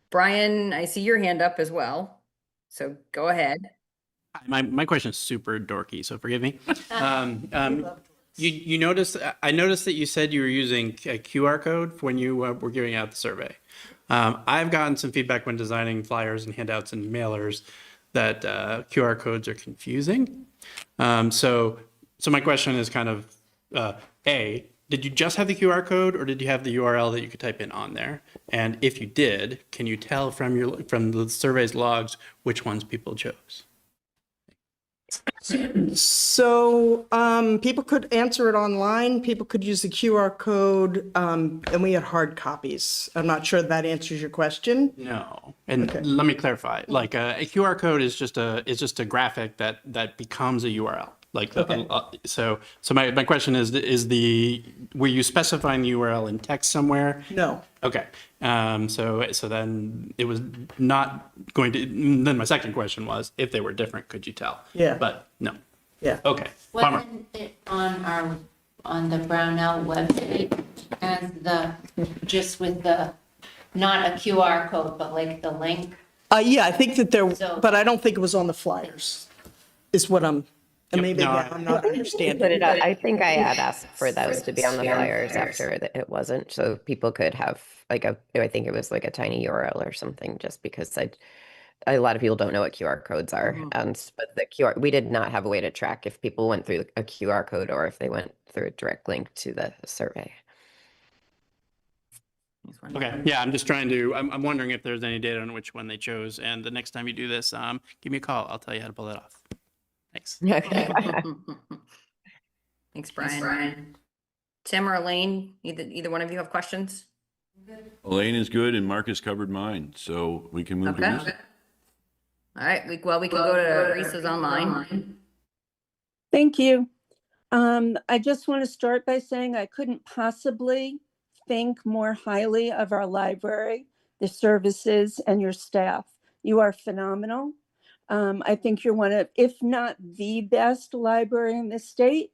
Speaker 4: Brian, I see your hand up as well. So go ahead.
Speaker 3: My question is super dorky, so forgive me. You noticed, I noticed that you said you were using a QR code when you were giving out the survey. I've gotten some feedback when designing flyers and handouts and mailers that QR codes are confusing. So my question is kind of, A, did you just have the QR code or did you have the URL that you could type in on there? And if you did, can you tell from the survey's logs which ones people chose?
Speaker 11: So people could answer it online. People could use the QR code, and we had hard copies. I'm not sure that answers your question.
Speaker 3: No, and let me clarify. Like a QR code is just a graphic that becomes a URL. Like,
Speaker 11: Okay.
Speaker 3: so my question is were you specifying the URL in text somewhere?
Speaker 11: No.
Speaker 3: Okay, so then it was not going to, then my second question was, if they were different, could you tell?
Speaker 11: Yeah.
Speaker 3: But no,
Speaker 11: Yeah.
Speaker 3: okay, bummer.
Speaker 1: Wasn't it on the Brownell website as just with not a QR code, but like the link?
Speaker 11: Yeah, I think that there,
Speaker 1: So-
Speaker 11: but I don't think it was on the flyers, is what I'm, and maybe
Speaker 3: no,
Speaker 11: I'm not understanding.
Speaker 12: Put it up. I think I had asked for those to be on the flyers after it wasn't, so people could have like I think it was like a tiny URL or something, just because a lot of people don't know what QR codes are. But the we did not have a way to track if people went through a QR code or if they went through a direct link to the survey.
Speaker 3: Okay, yeah, I'm just trying to, I'm wondering if there's any data on which one they chose, and the next time you do this, give me a call, I'll tell you how to pull it off. Thanks.
Speaker 4: Thanks, Brian. Tim or Elaine, either one of you have questions?
Speaker 5: Elaine is good and Marcus covered mine, so we can move to
Speaker 4: Okay.
Speaker 5: Lisa.
Speaker 4: All right, we can go to Risa's online.
Speaker 13: Thank you. I just want to start by saying I couldn't possibly think more highly of our library, the services, and your staff. You are phenomenal. I think you're one of, if not the best library in the state,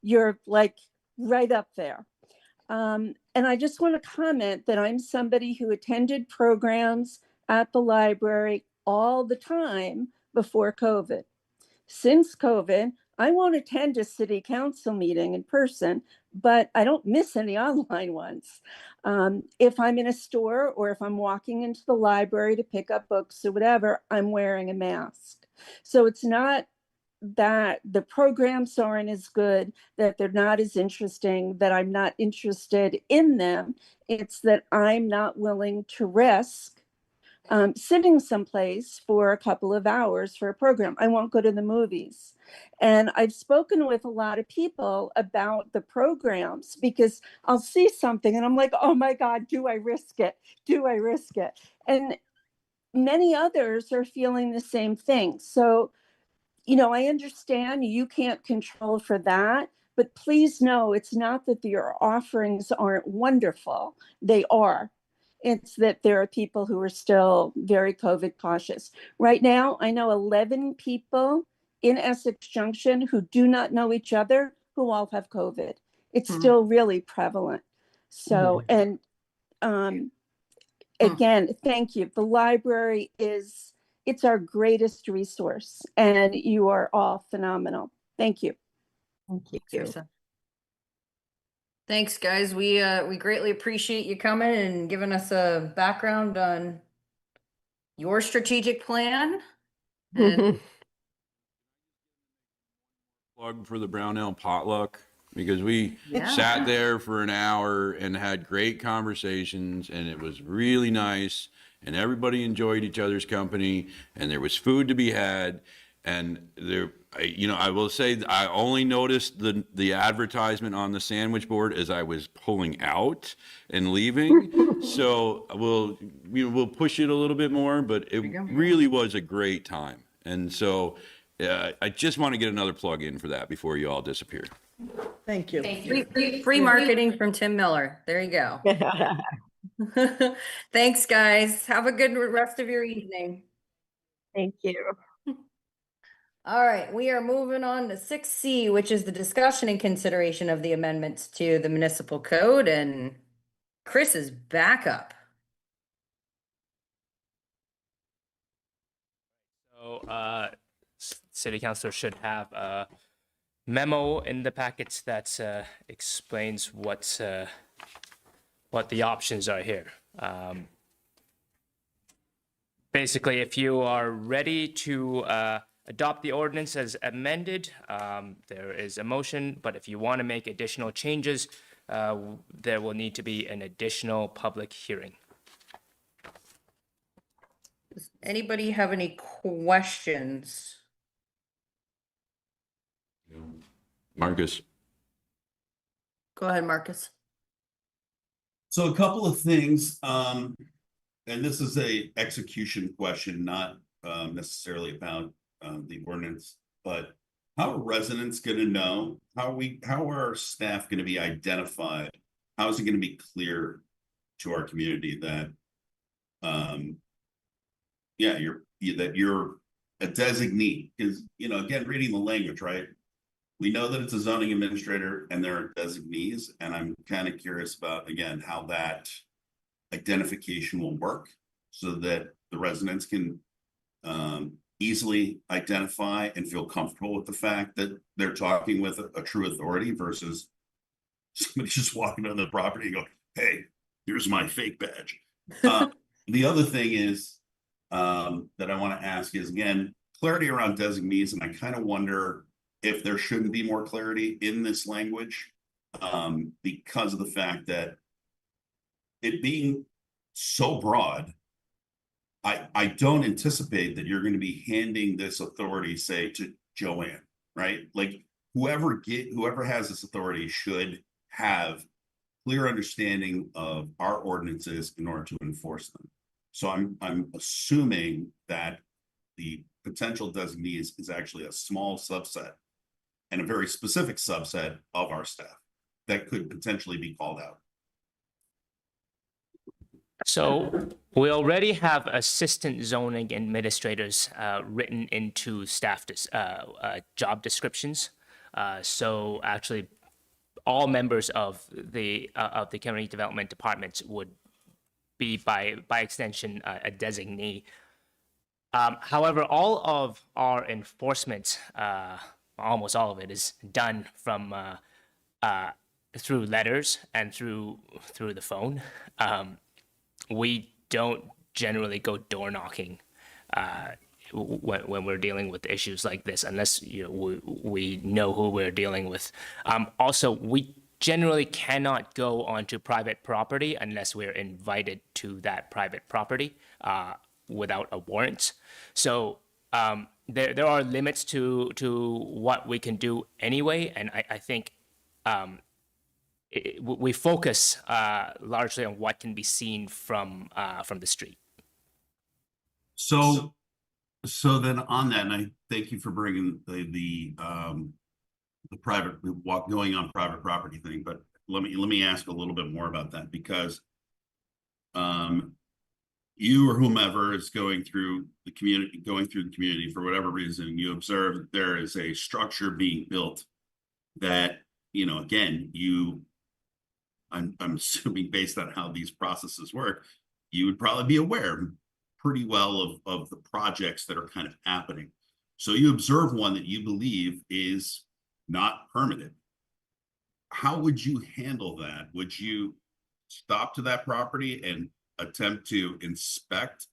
Speaker 13: you're like right up there. And I just want to comment that I'm somebody who attended programs at the library all the time before COVID. Since COVID, I won't attend a city council meeting in person, but I don't miss any online ones. If I'm in a store or if I'm walking into the library to pick up books or whatever, I'm wearing a mask. So it's not that the programs aren't as good, that they're not as interesting, that I'm not interested in them. It's that I'm not willing to risk sitting someplace for a couple of hours for a program. I won't go to the movies. And I've spoken with a lot of people about the programs because I'll see something and I'm like, oh my God, do I risk it? Do I risk it? And many others are feeling the same thing. So, I understand you can't control for that, but please know it's not that your offerings aren't wonderful. They are. It's that there are people who are still very COVID cautious. Right now, I know 11 people in Essex Junction who do not know each other, who all have COVID. It's still really prevalent. So, and again, thank you. The library it's our greatest resource, and you are all phenomenal. Thank you.
Speaker 12: Thank you.
Speaker 4: Teresa. Thanks, guys. We greatly appreciate you coming and giving us a background on your strategic plan. And
Speaker 5: Plug for the Brownell potluck, because we
Speaker 4: Yeah.
Speaker 5: sat there for an hour and had great conversations, and it was really nice, and everybody enjoyed each other's company, and there was food to be had, and I will say I only noticed the advertisement on the sandwich board as I was pulling out and leaving. So we'll push it a little bit more, but it really was a great time. And so I just want to get another plug in for that before you all disappear.
Speaker 11: Thank you.
Speaker 4: free marketing from Tim Miller. There you go. Thanks, guys. Have a good rest of your evening.
Speaker 12: Thank you.
Speaker 4: All right, we are moving on to 6C, which is the discussion and consideration of the amendments to the municipal code, and Chris is back up.
Speaker 8: So, city councilor should have a memo in the packets that explains what the options are here. Basically, if you are ready to adopt the ordinance as amended, there is a motion, but if you want to make additional changes, there will need to be an additional public hearing.
Speaker 4: Does anybody have any questions?
Speaker 5: Marcus.
Speaker 4: Go ahead, Marcus.
Speaker 7: So a couple of things, and this is a execution question, not necessarily about the ordinance, but How are residents gonna know? How are our staff gonna be identified? How is it gonna be clear to our community that, yeah, that you're a designee? Because, again, reading the language, right? We know that it's a zoning administrator and there are designees, and I'm kind of curious about, again, how that identification will work so that the residents can easily identify and feel comfortable with the fact that they're talking with a true authority versus somebody just walking on the property and go, hey, here's my fake badge. The other thing is that I want to ask is, again, clarity around designees, and I kind of wonder if there shouldn't be more clarity in this language because of the fact that it being so broad, I don't anticipate that you're going to be handing this authority, say, to Joanne, right? Like whoever has this authority should have clear understanding of our ordinances in order to enforce them. So I'm assuming that the potential designees is actually a small subset and a very specific subset of our staff that could potentially be called out.
Speaker 8: So we already have assistant zoning administrators written into staff job descriptions. So actually, all members of the community development department would be by extension a designee. However, all of our enforcement, almost all of it, is done from through letters and through the phone. We don't generally go door knocking when we're dealing with issues like this, unless we know who we're dealing with. Also, we generally cannot go onto private property unless we're invited to that private property without a warrant. So there are limits to what we can do anyway, and I think we focus largely on what can be seen from the street.
Speaker 7: So then on that, and I thank you for bringing the going on private property thing, but let me ask a little bit more about that, because you or whomever is going through the community for whatever reason, you observe that there is a structure being built that, again, I'm assuming based on how these processes work, you would probably be aware pretty well of the projects that are kind of happening. So you observe one that you believe is not permitted. How would you handle that? Would you stop to that property and attempt to inspect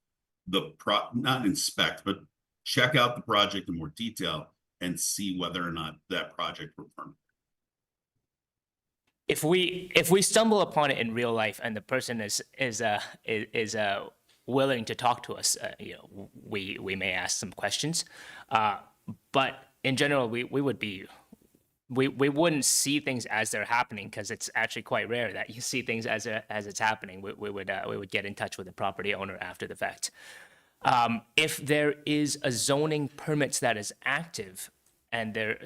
Speaker 7: not inspect, but check out the project in more detail and see whether or not that project were permitted?
Speaker 8: If we stumble upon it in real life and the person is willing to talk to us, we may ask some questions, but in general we wouldn't see things as they're happening, because it's actually quite rare that you see things as it's happening. We would get in touch with the property owner after the fact. If there is a zoning permit that is active and there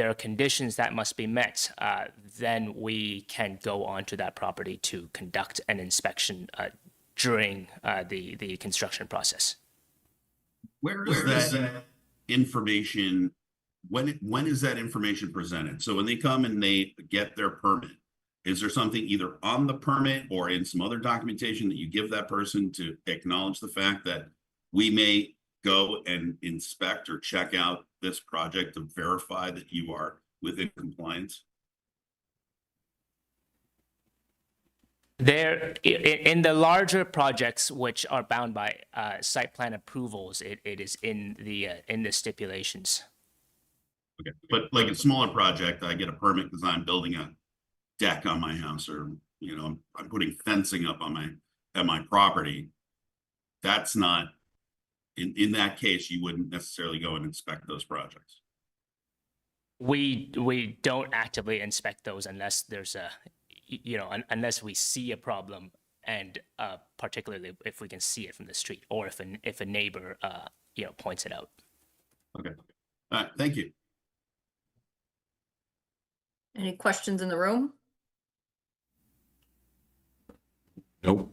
Speaker 8: are conditions that must be met, then we can go onto that property to conduct an inspection during the construction process.
Speaker 7: Where is that information? When is that information presented? So when they come and they get their permit, is there something either on the permit or in some other documentation that you give that person to acknowledge the fact that we may go and inspect or check out this project to verify that you are within compliance?
Speaker 8: There, in the larger projects which are bound by site plan approvals, it is in the stipulations.
Speaker 7: Okay, but like a smaller project, I get a permit because I'm building a deck on my house, or I'm putting fencing up on my property. That's not in that case, you wouldn't necessarily go and inspect those projects.
Speaker 8: We don't actively inspect those unless there's unless we see a problem, and particularly if we can see it from the street, or if a neighbor points it out.
Speaker 7: Okay. All right, thank you.
Speaker 4: Any questions in the room?
Speaker 5: Nope.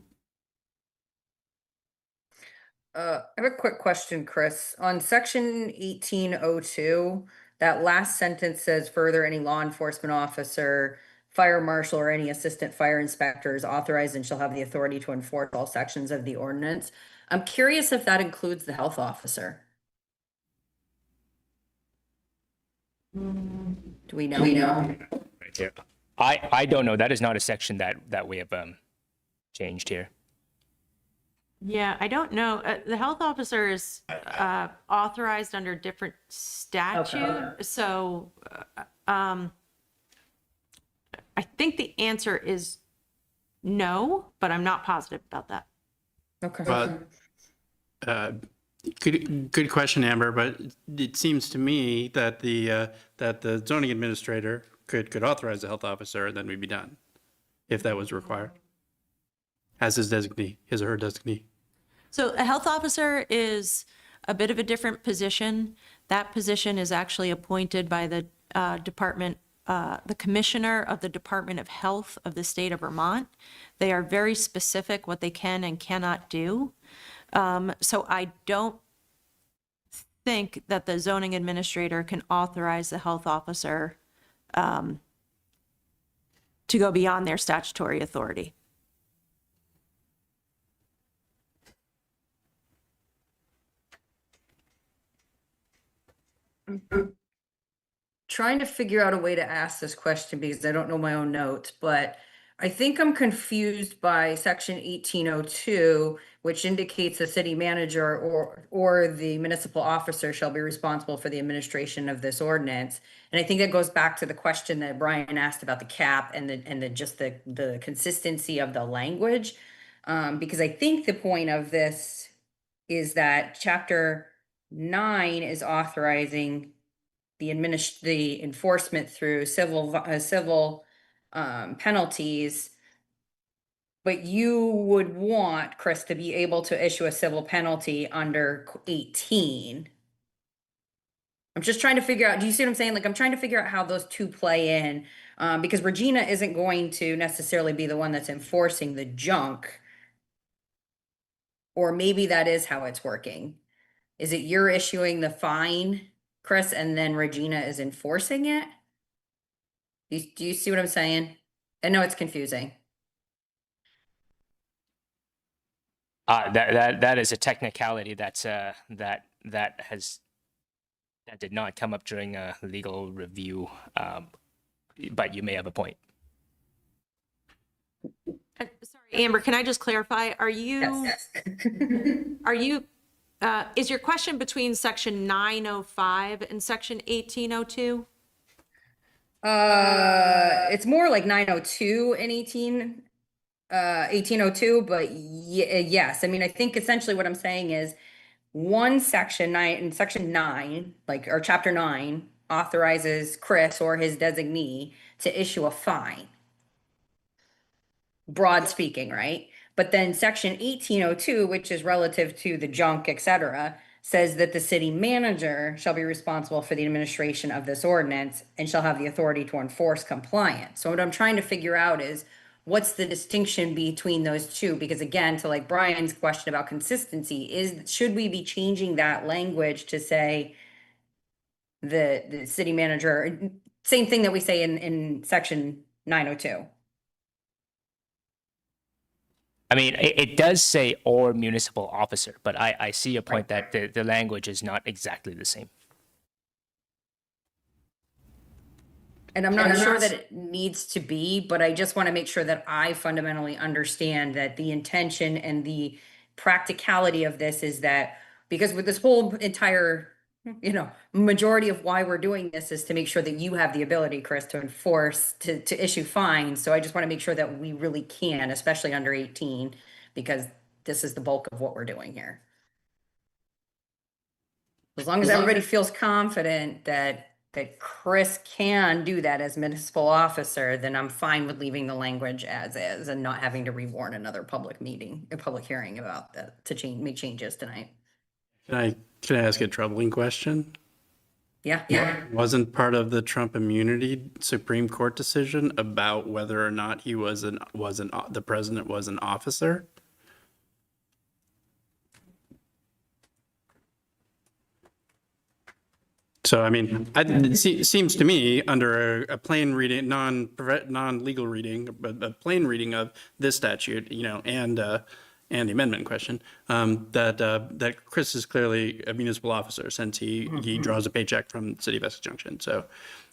Speaker 4: I have a quick question, Chris. On section 1802, that last sentence says further, any law enforcement officer, fire marshal, or any assistant fire inspector is authorized and shall have the authority to enforce all sections of the ordinance. I'm curious if that includes the health officer. Do we know?
Speaker 8: Right there. I don't know. That is not a section that we have changed here.
Speaker 2: Yeah, I don't know. The health officer is authorized under different statute. So I think the answer is no, but I'm not positive about that.
Speaker 4: Okay.
Speaker 3: But good question, Amber. But it seems to me that the zoning administrator could authorize the health officer, and then we'd be done, if that was required, as his designee, his or her designee.
Speaker 2: So a health officer is a bit of a different position. That position is actually appointed by the the commissioner of the Department of Health of the state of Vermont. They are very specific what they can and cannot do. So I don't think that the zoning administrator can authorize the health officer to go beyond their statutory authority.
Speaker 4: Trying to figure out a way to ask this question because I don't know my own notes, but I think I'm confused by section 1802, which indicates the city manager or the municipal officer shall be responsible for the administration of this ordinance. And I think that goes back to the question that Brian asked about the cap and the consistency of the language. Because I think the point of this is that chapter 9 is authorizing the enforcement through civil penalties, but you would want, Chris, to be able to issue a civil penalty under 18. I'm just trying to figure out, do you see what I'm saying? Like, I'm trying to figure out how those two play in, because Regina isn't going to necessarily be the one that's enforcing the junk. Or maybe that is how it's working. Is it you're issuing the fine, Chris, and then Regina is enforcing it? Do you see what I'm saying? I know it's confusing.
Speaker 8: That is a technicality that did not come up during a legal review, but you may have a point.
Speaker 2: Sorry, Amber, can I just clarify? Are you,
Speaker 4: Yes.
Speaker 2: is your question between section 905 and section 1802?
Speaker 4: It's more like 902 and 1802, but yes. I mean, I think essentially what I'm saying is one section 9 in section 9, like, or chapter 9 authorizes Chris or his designee to issue a fine. Broad speaking, right? But then section 1802, which is relative to the junk, etc., says that the city manager shall be responsible for the administration of this ordinance and shall have the authority to enforce compliance. So what I'm trying to figure out is what's the distinction between those two? Because again, to like Brian's question about consistency, should we be changing that language to say the city manager, same thing that we say in section 902?
Speaker 8: I mean, it does say or municipal officer, but I see a point that the language is not exactly the same.
Speaker 4: And I'm not sure that it needs to be, but I just want to make sure that I fundamentally understand that the intention and the practicality of this is that, because with this whole entire, majority of why we're doing this is to make sure that you have the ability, Chris, to enforce, to issue fines. So I just want to make sure that we really can, especially under 18, because this is the bulk of what we're doing here. As long as everybody feels confident that Chris can do that as municipal officer, then I'm fine with leaving the language as is and not having to rewarn another public hearing about that to make changes tonight.
Speaker 3: Can I ask a troubling question?
Speaker 4: Yeah.
Speaker 3: Wasn't part of the Trump immunity Supreme Court decision about whether or not he the president was an officer? So, I mean, it seems to me under a plain reading, non-legal reading, but a plain reading of this statute, and the amendment in question, that Chris is clearly a municipal officer since he draws a paycheck from the city of Essex Junction. So,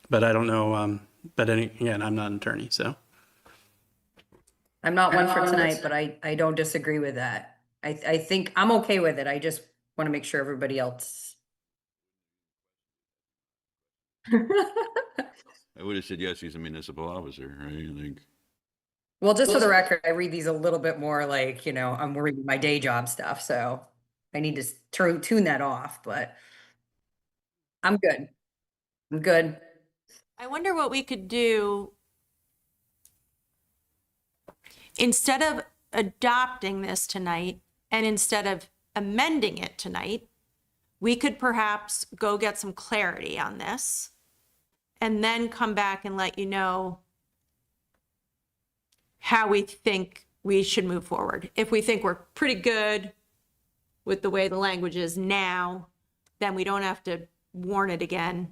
Speaker 3: but I don't know, again, I'm not an attorney, so.
Speaker 4: I'm not one for tonight, but I don't disagree with that. I think I'm okay with it. I just want to make sure everybody else.
Speaker 5: I would have said, yes, he's a municipal officer, right? Like,
Speaker 4: Well, just for the record, I read these a little bit more like, I'm worried about my day job stuff, so I need to tune that off, but I'm good. I'm good.
Speaker 2: I wonder what we could do instead of adopting this tonight and instead of amending it tonight, we could perhaps go get some clarity on this and then come back and let you know how we think we should move forward. If we think we're pretty good with the way the language is now, then we don't have to warn it again.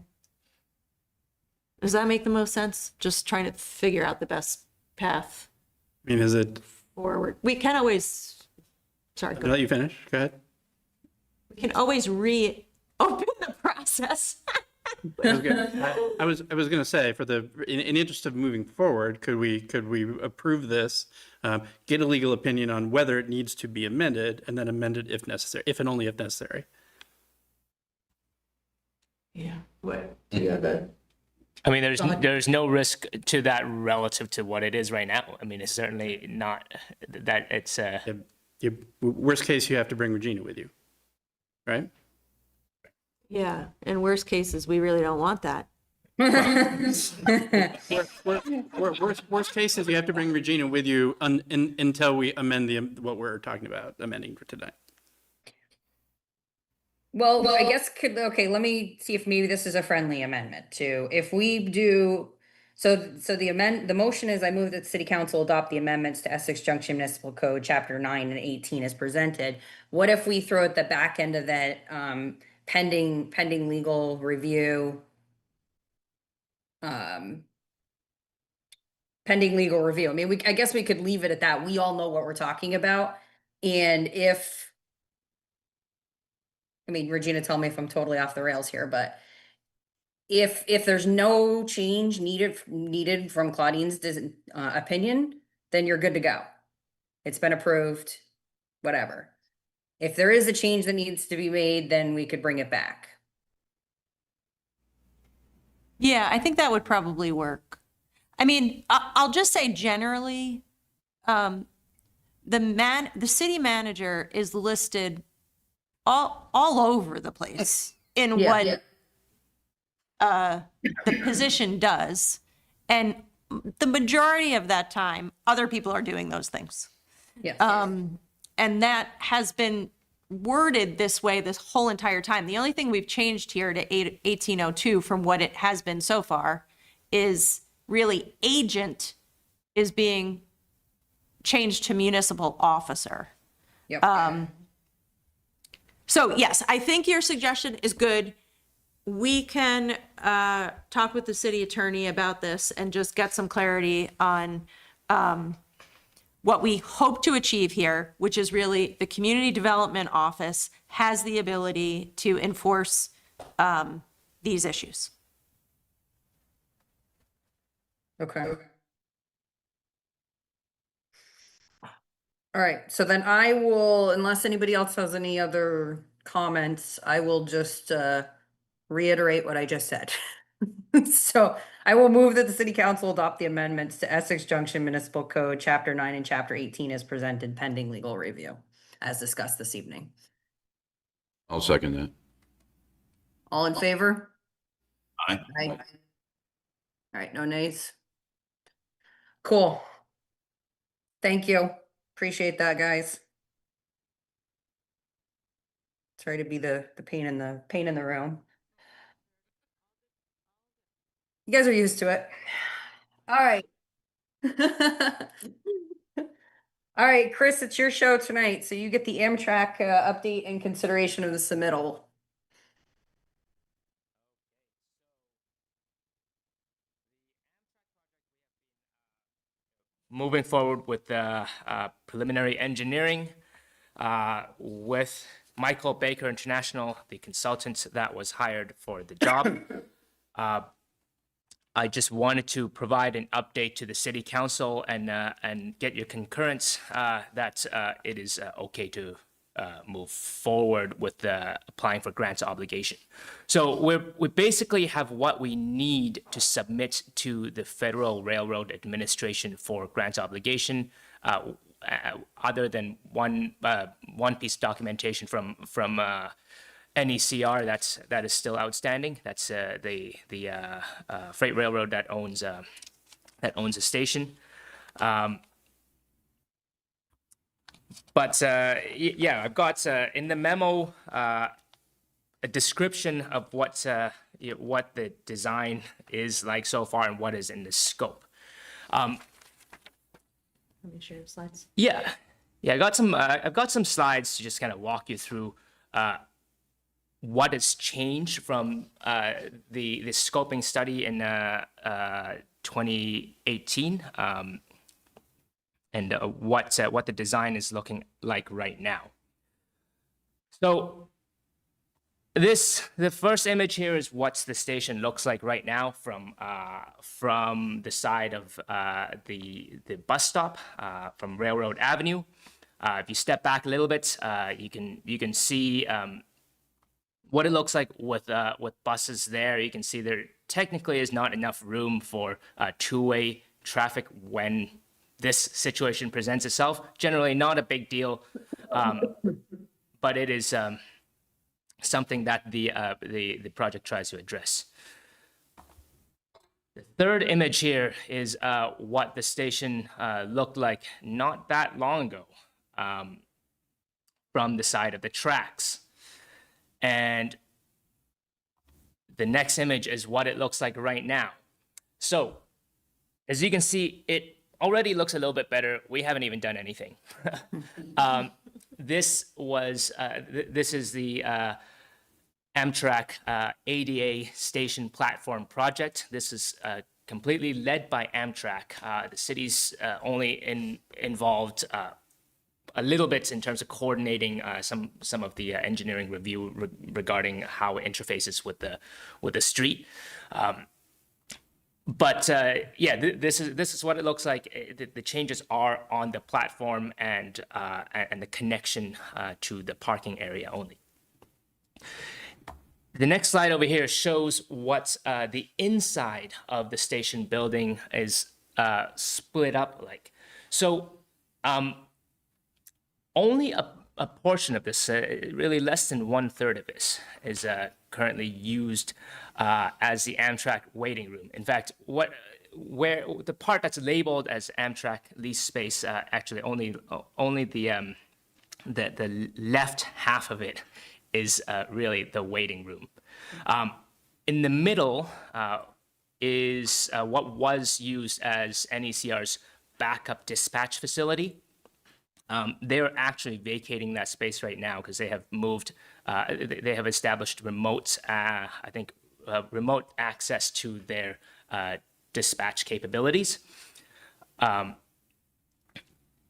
Speaker 2: Does that make the most sense? Just trying to figure out the best path
Speaker 3: I mean, is it,
Speaker 2: forward. We can always, sorry,
Speaker 3: I'll let you finish, go ahead.
Speaker 2: we can always reopen the process.
Speaker 3: I was gonna say, in interest of moving forward, could we approve this, get a legal opinion on whether it needs to be amended, and then amend it if necessary, if and only if necessary?
Speaker 2: Yeah. What? Do you have a?
Speaker 8: I mean, there's no risk to that relative to what it is right now. I mean, it's certainly not that it's
Speaker 3: Worst case, you have to bring Regina with you, right?
Speaker 2: Yeah. In worst cases, we really don't want that.
Speaker 3: Worst case is you have to bring Regina with you until we amend what we're talking about amending for tonight.
Speaker 4: Well, I guess let me see if maybe this is a friendly amendment to, if we do, so the motion is I move that the city council adopt the amendments to Essex Junction Municipal Code, chapter 9 and 18 as presented. What if we throw at the back end of that, pending legal review? Pending legal review. I mean, I guess we could leave it at that. We all know what we're talking about. And Regina, tell me if I'm totally off the rails here, but if there's no change needed from Claudine's opinion, then you're good to go. It's been approved, whatever. If there is a change that needs to be made, then we could bring it back.
Speaker 2: Yeah, I think that would probably work. I mean, I'll just say generally, the city manager is listed all over the place in what the position does. And the majority of that time, other people are doing those things.
Speaker 4: Yes.
Speaker 2: And that has been worded this way this whole entire time. The only thing we've changed here to 1802 from what it has been so far is really agent is being changed to municipal officer.
Speaker 4: Yep.
Speaker 2: So yes, I think your suggestion is good. We can talk with the city attorney about this and just get some clarity on what we hope to achieve here, which is really the community development office has the ability to enforce these issues.
Speaker 4: Okay. All right, so then I will, unless anybody else has any other comments, I will just reiterate what I just said. So I will move that the city council adopt the amendments to Essex Junction Municipal Code, chapter 9 and chapter 18 as presented pending legal review, as discussed this evening.
Speaker 5: I'll second that.
Speaker 4: All in favor?
Speaker 7: Aye.
Speaker 4: Aye. All right, no nays. Cool. Thank you. Appreciate that, guys. Sorry to be the pain in the room. You guys are used to it. All right. All right, Chris, it's your show tonight, so you get the Amtrak update and consideration of the submittal.
Speaker 8: Moving forward with the preliminary engineering with Michael Baker International, the consultant that was hired for the job. I just wanted to provide an update to the city council and get your concurrence that it is okay to move forward with applying for grants obligation. So we basically have what we need to submit to the Federal Railroad Administration for grants obligation, other than one piece of documentation from NECR that is still outstanding. That's the freight railroad that owns a station. But yeah, I've got in the memo a description of what the design is like so far and what is in the scope.
Speaker 2: Let me share your slides.
Speaker 8: Yeah, I've got some slides to just kind of walk you through what has changed from the scoping study in 2018. And what the design is looking like right now. So the first image here is what the station looks like right now from the side of the bus stop from Railroad Avenue. If you step back a little bit, you can see what it looks like with buses there. You can see there technically is not enough room for two-way traffic when this situation presents itself. Generally not a big deal, but it is something that the project tries to address. The third image here is what the station looked like not that long ago from the side of the tracks. And the next image is what it looks like right now. So as you can see, it already looks a little bit better. We haven't even done anything. This is the Amtrak ADA station platform project. This is completely led by Amtrak. The city's only involved a little bit in terms of coordinating some of the engineering review regarding how it interfaces with the street. But yeah, this is what it looks like. The changes are on the platform and the connection to the parking area only. The next slide over here shows what the inside of the station building is split up like. So only a portion of this, really less than 1/3 of this, is currently used as the Amtrak waiting room. In fact, where the part that's labeled as Amtrak lease space, actually only the left half of it is really the waiting room. In the middle is what was used as NECR's backup dispatch facility. They're actually vacating that space right now because they have moved, they have established remote, I think, remote access to their dispatch capabilities.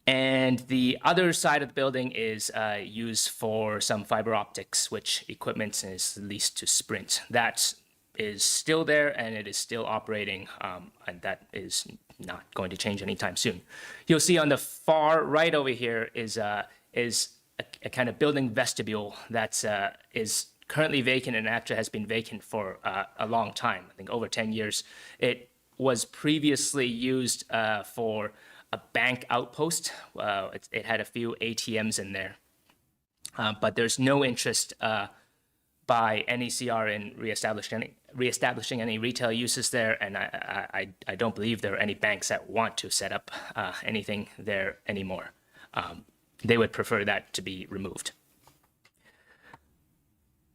Speaker 8: And the other side of the building is used for some fiber optic switch equipment and is leased to Sprint. That is still there and it is still operating, and that is not going to change anytime soon. You'll see on the far right over here is a kind of building vestibule that is currently vacant and actually has been vacant for a long time, I think over 10 years. It was previously used for a bank outpost. It had a few ATMs in there, but there's no interest by NECR in reestablishing any retail uses there, and I don't believe there are any banks that want to set up anything there anymore. They would prefer that to be removed.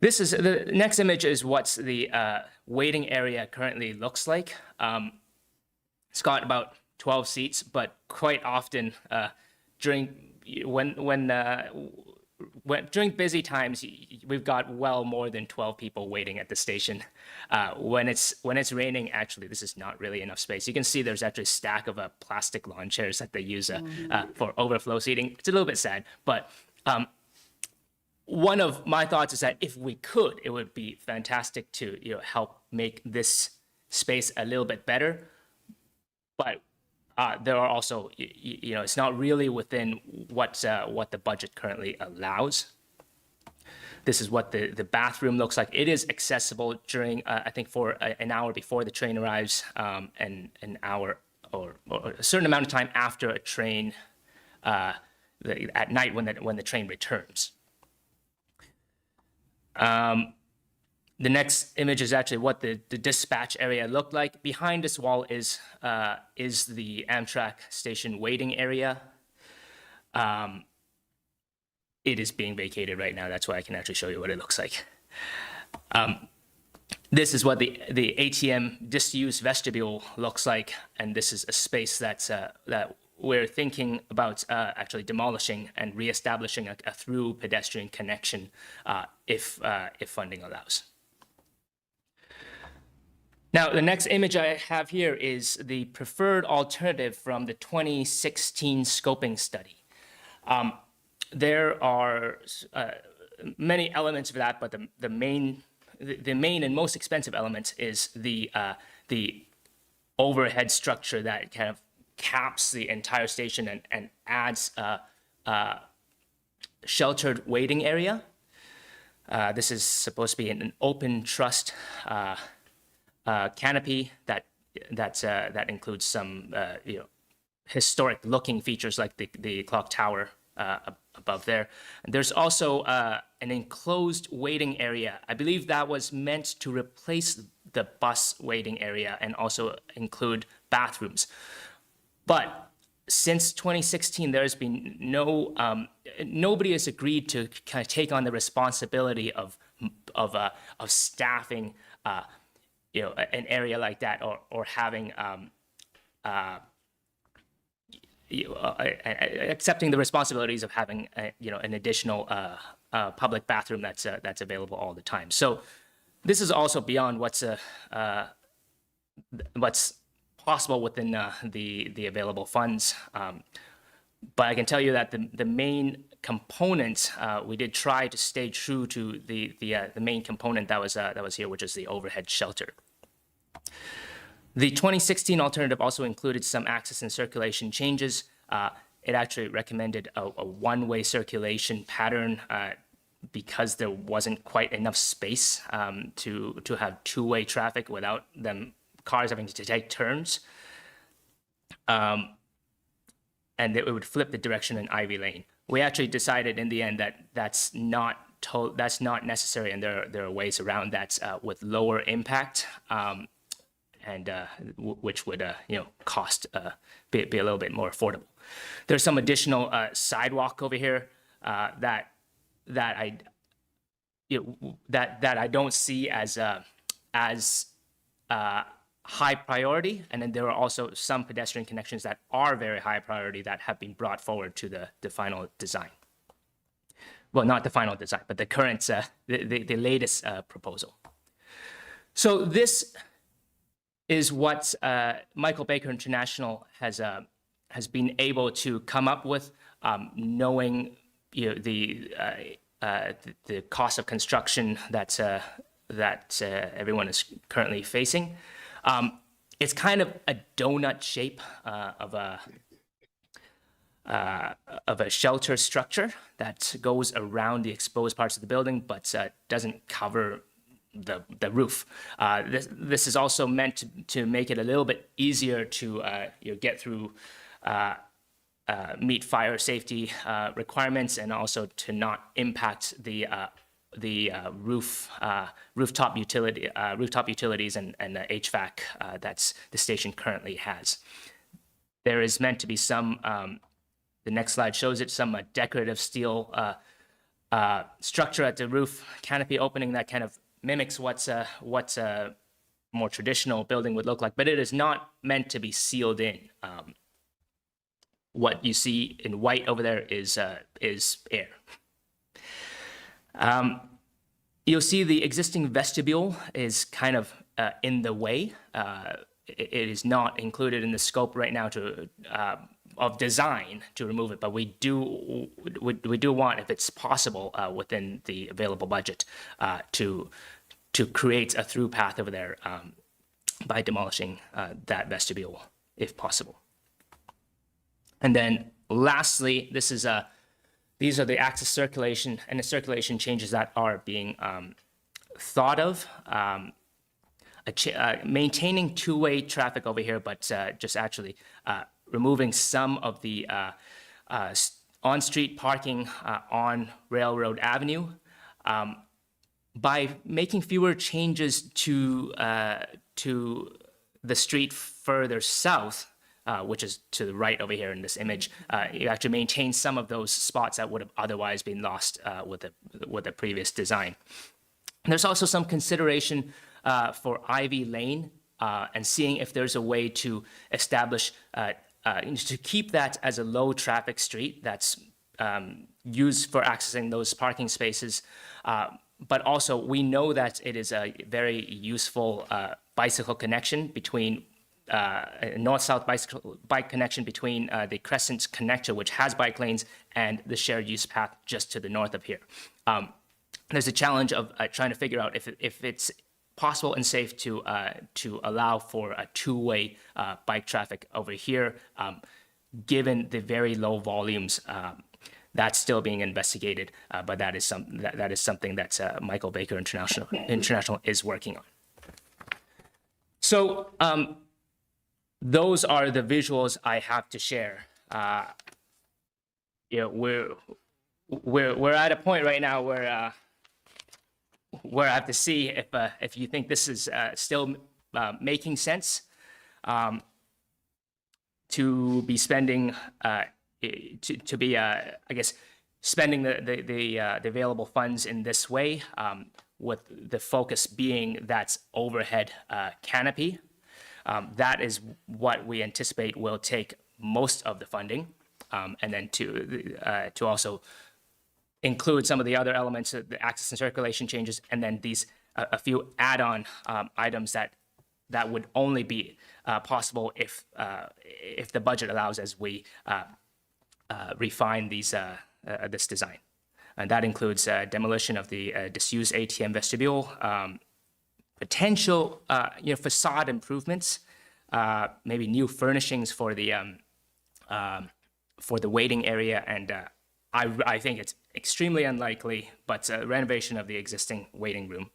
Speaker 8: This is the next image is what the waiting area currently looks like. It's got about 12 seats, but quite often during during busy times, we've got well more than 12 people waiting at the station. When it's raining, actually, this is not really enough space. You can see there's actually a stack of plastic lawn chairs that they use for overflow seating. It's a little bit sad, but one of my thoughts is that if we could, it would be fantastic to help make this space a little bit better. But there are also, it's not really within what the budget currently allows. This is what the bathroom looks like. It is accessible during, I think, for an hour before the train arrives, and an hour or a certain amount of time after a train at night when the train returns. The next image is actually what the dispatch area looked like. Behind this wall is the Amtrak station waiting area. It is being vacated right now. That's why I can actually show you what it looks like. This is what the ATM disused vestibule looks like, and this is a space that we're thinking about actually demolishing and reestablishing a through pedestrian connection if funding allows. Now, the next image I have here is the preferred alternative from the 2016 scoping study. There are many elements of that, but the main and most expensive element is the overhead structure that kind of caps the entire station and adds a sheltered waiting area. This is supposed to be an open truss canopy that includes some historic looking features like the clock tower above there. And there's also an enclosed waiting area. I believe that was meant to replace the bus waiting area and also include bathrooms. But since 2016, there's been nobody has agreed to kind of take on the responsibility of staffing an area like that, or having accepting the responsibilities of having an additional public bathroom that's available all the time. So this is also beyond what's possible within the available funds. But I can tell you that the main component, we did try to stay true to the main component that was here, which is the overhead shelter. The 2016 alternative also included some access and circulation changes. It actually recommended a one-way circulation pattern because there wasn't quite enough space to have two-way traffic without cars having to take turns. And it would flip the direction in Ivy Lane. We actually decided in the end that that's not necessary, and there are ways around that with lower impact, and which would cost be a little bit more affordable. There's some additional sidewalk over here that I don't see as high priority, and then there are also some pedestrian connections that are very high priority that have been brought forward to the final design. Well, not the final design, but the current, the latest proposal. So this is what Michael Baker International has been able to come up with, knowing the cost of construction that everyone is currently facing. It's kind of a donut shape of a shelter structure that goes around the exposed parts of the building, but doesn't cover the roof. This is also meant to make it a little bit easier to get through, meet fire safety requirements, and also to not impact the rooftop utilities and the HVAC that's the station currently has. There is meant to be some, the next slide shows it, some decorative steel structure at the roof, canopy opening that kind of mimics what a more traditional building would look like, but it is not meant to be sealed in. What you see in white over there is air. You'll see the existing vestibule is kind of in the way. It is not included in the scope right now of design to remove it, but we do want, if it's possible, within the available budget, to create a through path over there by demolishing that vestibule, if possible. And then lastly, these are the access circulation and the circulation changes that are being thought of. Maintaining two-way traffic over here, but just actually removing some of the on-street parking on Railroad Avenue. By making fewer changes to the street further south, which is to the right over here in this image, you actually maintain some of those spots that would have otherwise been lost with the previous design. And there's also some consideration for Ivy Lane and seeing if there's a way to establish, to keep that as a low traffic street that's used for accessing those parking spaces. But also we know that it is a very useful bicycle connection between north-south bike connection between the Crescent connector, which has bike lanes, and the shared use path just to the north of here. There's a challenge of trying to figure out if it's possible and safe to allow for a two-way bike traffic over here, given the very low volumes. That's still being investigated, but that is something that Michael Baker International is working on. So those are the visuals I have to share. We're at a point right now where I have to see if you think this is still making sense to be spending to be I guess spending the available funds in this way, with the focus being that's overhead canopy. That is what we anticipate will take most of the funding, and then to also include some of the other elements of the access and circulation changes, and then these a few add-on items that would only be possible if the budget allows, as we refine this design. And that includes demolition of the disused ATM vestibule, potential facade improvements, maybe new furnishings for the waiting area, and I think it's extremely unlikely, but renovation of the existing waiting room.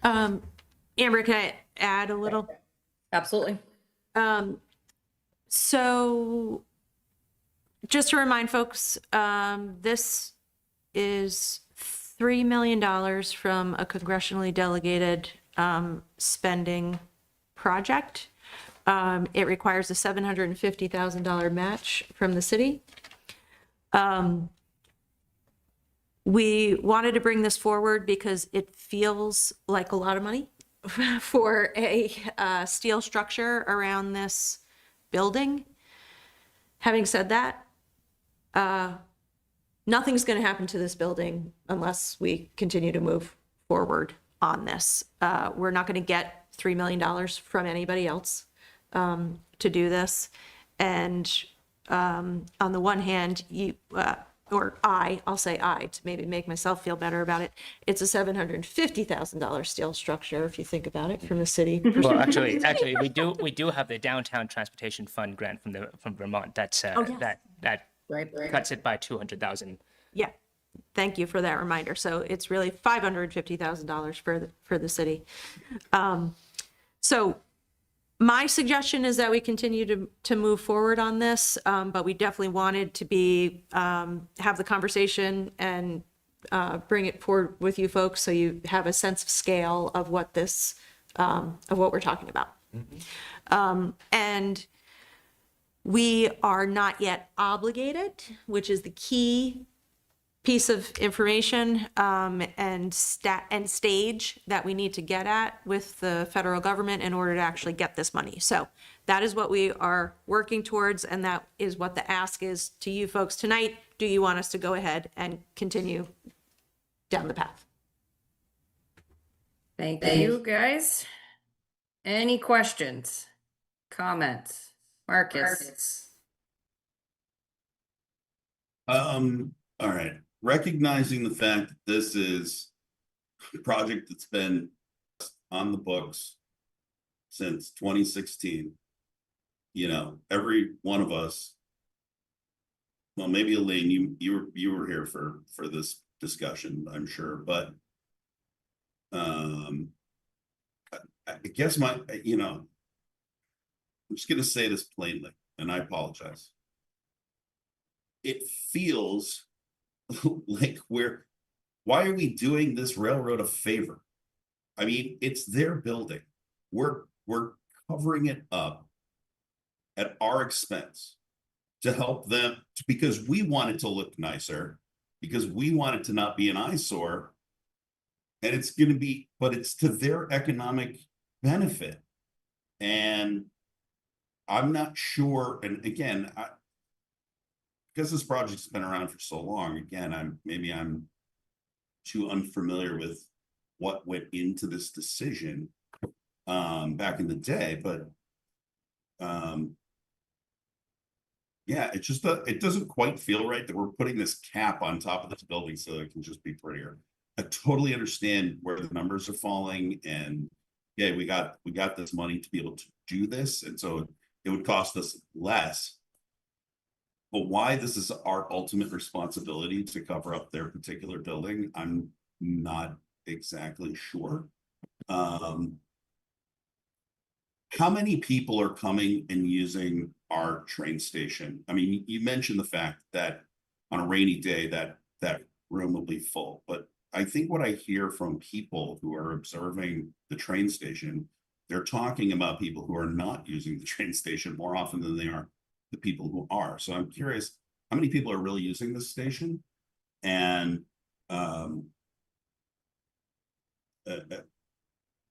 Speaker 2: Amber, can I add a little?
Speaker 4: Absolutely.
Speaker 2: So just to remind folks, this is $3 million from a congressionally delegated spending project. It requires a $750,000 match from the city. We wanted to bring this forward because it feels like a lot of money for a steel structure around this building. Having said that, nothing's going to happen to this building unless we continue to move forward on this. We're not going to get $3 million from anybody else to do this. And on the one hand, I'll say I, to maybe make myself feel better about it, it's a $750,000 steel structure, if you think about it, from the city.
Speaker 8: Well, actually, we do have the Downtown Transportation Fund grant from Vermont. That's that cuts it by $200,000.
Speaker 2: Yeah, thank you for that reminder. So it's really $550,000 for the city. So my suggestion is that we continue to move forward on this, but we definitely wanted to have the conversation and bring it forward with you folks so you have a sense of scale of what we're talking about. Mm-hmm. And We are not yet obligated, which is the key piece of information and stage that we need to get at with the federal government in order to actually get this money. So that is what we are working towards, and that is what the ask is to you folks tonight. Do you want us to go ahead and continue down the path?
Speaker 4: Thank you, guys. Any questions, comments? Marcus?
Speaker 7: All right. Recognizing the fact that this is a project that's been on the books since 2016. You know, every one of us, well, maybe Elaine, you were here for this discussion, I'm sure, but I guess I'm just gonna say this plainly, and I apologize. It feels like why are we doing this railroad a favor? I mean, it's their building. We're covering it up at our expense to help them, because we want it to look nicer, because we want it to not be an eyesore. And it's going to be, but it's to their economic benefit. And I'm not sure. And again, because this project's been around for so long, again, maybe I'm too unfamiliar with what went into this decision back in the day, but yeah, it just it doesn't quite feel right that we're putting this cap on top of this building so it can just be prettier. I totally understand where the numbers are falling, and yeah, we got this money to be able to do this, and so it would cost us less. But why this is our ultimate responsibility to cover up their particular building, I'm not exactly sure. How many people are coming and using our train station? I mean, you mentioned the fact that on a rainy day that room will be full, but I think what I hear from people who are observing the train station, they're talking about people who are not using the train station more often than they are the people who are. So I'm curious, how many people are really using this station? And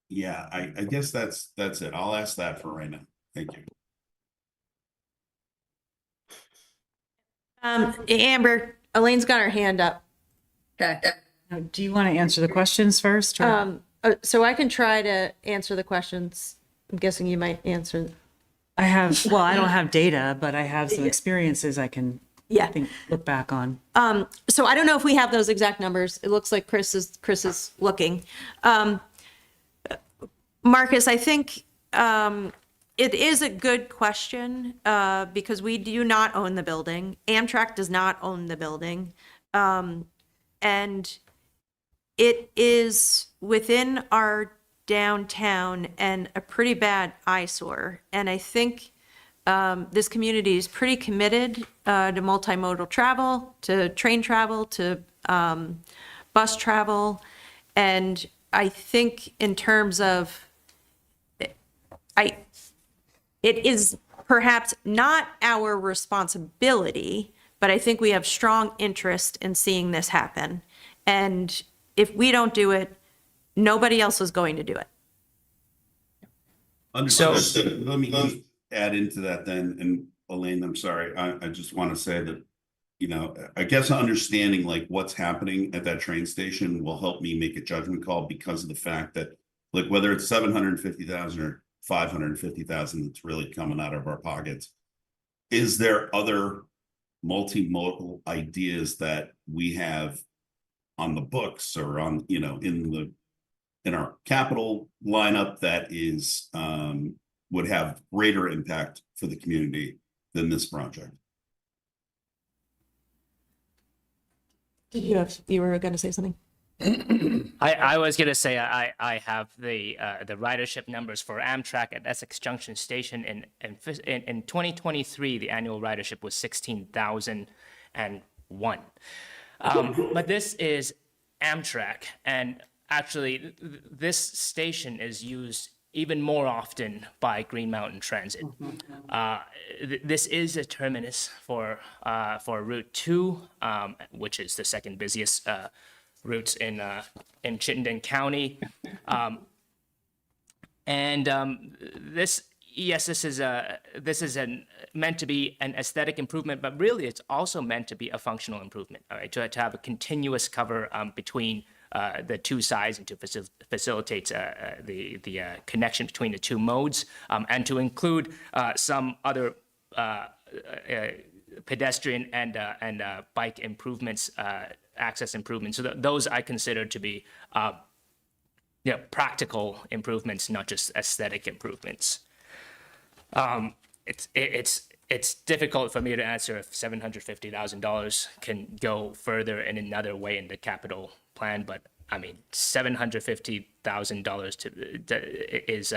Speaker 7: yeah, I guess that's it. I'll ask that for right now. Thank you.
Speaker 2: Amber, Elaine's got her hand up.
Speaker 4: Okay.
Speaker 14: Do you want to answer the questions first? Or?
Speaker 2: So I can try to answer the questions. I'm guessing you might answer.
Speaker 14: I don't have data, but I have some experiences I can look back on.
Speaker 2: So I don't know if we have those exact numbers. It looks like Chris is looking. Marcus, I think it is a good question because we do not own the building. Amtrak does not own the building. And it is within our downtown and a pretty bad eyesore. And I think this community is pretty committed to multimodal travel, to train travel, to bus travel. And I think in terms of, it is perhaps not our responsibility, but I think we have strong interest in seeing this happen. And if we don't do it, nobody else is going to do it.
Speaker 7: Understood. Let me just add into that then. And Elaine, I'm sorry. I just want to say that, you know, I guess understanding like what's happening at that train station will help me make a judgment call because of the fact that, like, whether it's 750,000 or 550,000 that's really coming out of our pockets, is there other multimodal ideas that we have on the books or on, you know, in our capital lineup that is would have greater impact for the community than this project?
Speaker 2: You were going to say something?
Speaker 8: I was gonna say I have the ridership numbers for Amtrak at Essex Junction Station in 2023. The annual ridership was 16,001. But this is Amtrak, and actually this station is used even more often by Green Mountain Transit. This is a terminus for Route 2, which is the second busiest route in Chittenden County. This is meant to be an aesthetic improvement, but really it's also meant to be a functional improvement. All right, to have a continuous cover between the two sides and to facilitate the connection between the two modes, and to include some other pedestrian and bike improvements, access improvements. So those I consider to be practical improvements, not just aesthetic improvements. It's difficult for me to answer if $750,000 can go further in another way in the capital plan, but I mean $750,000 is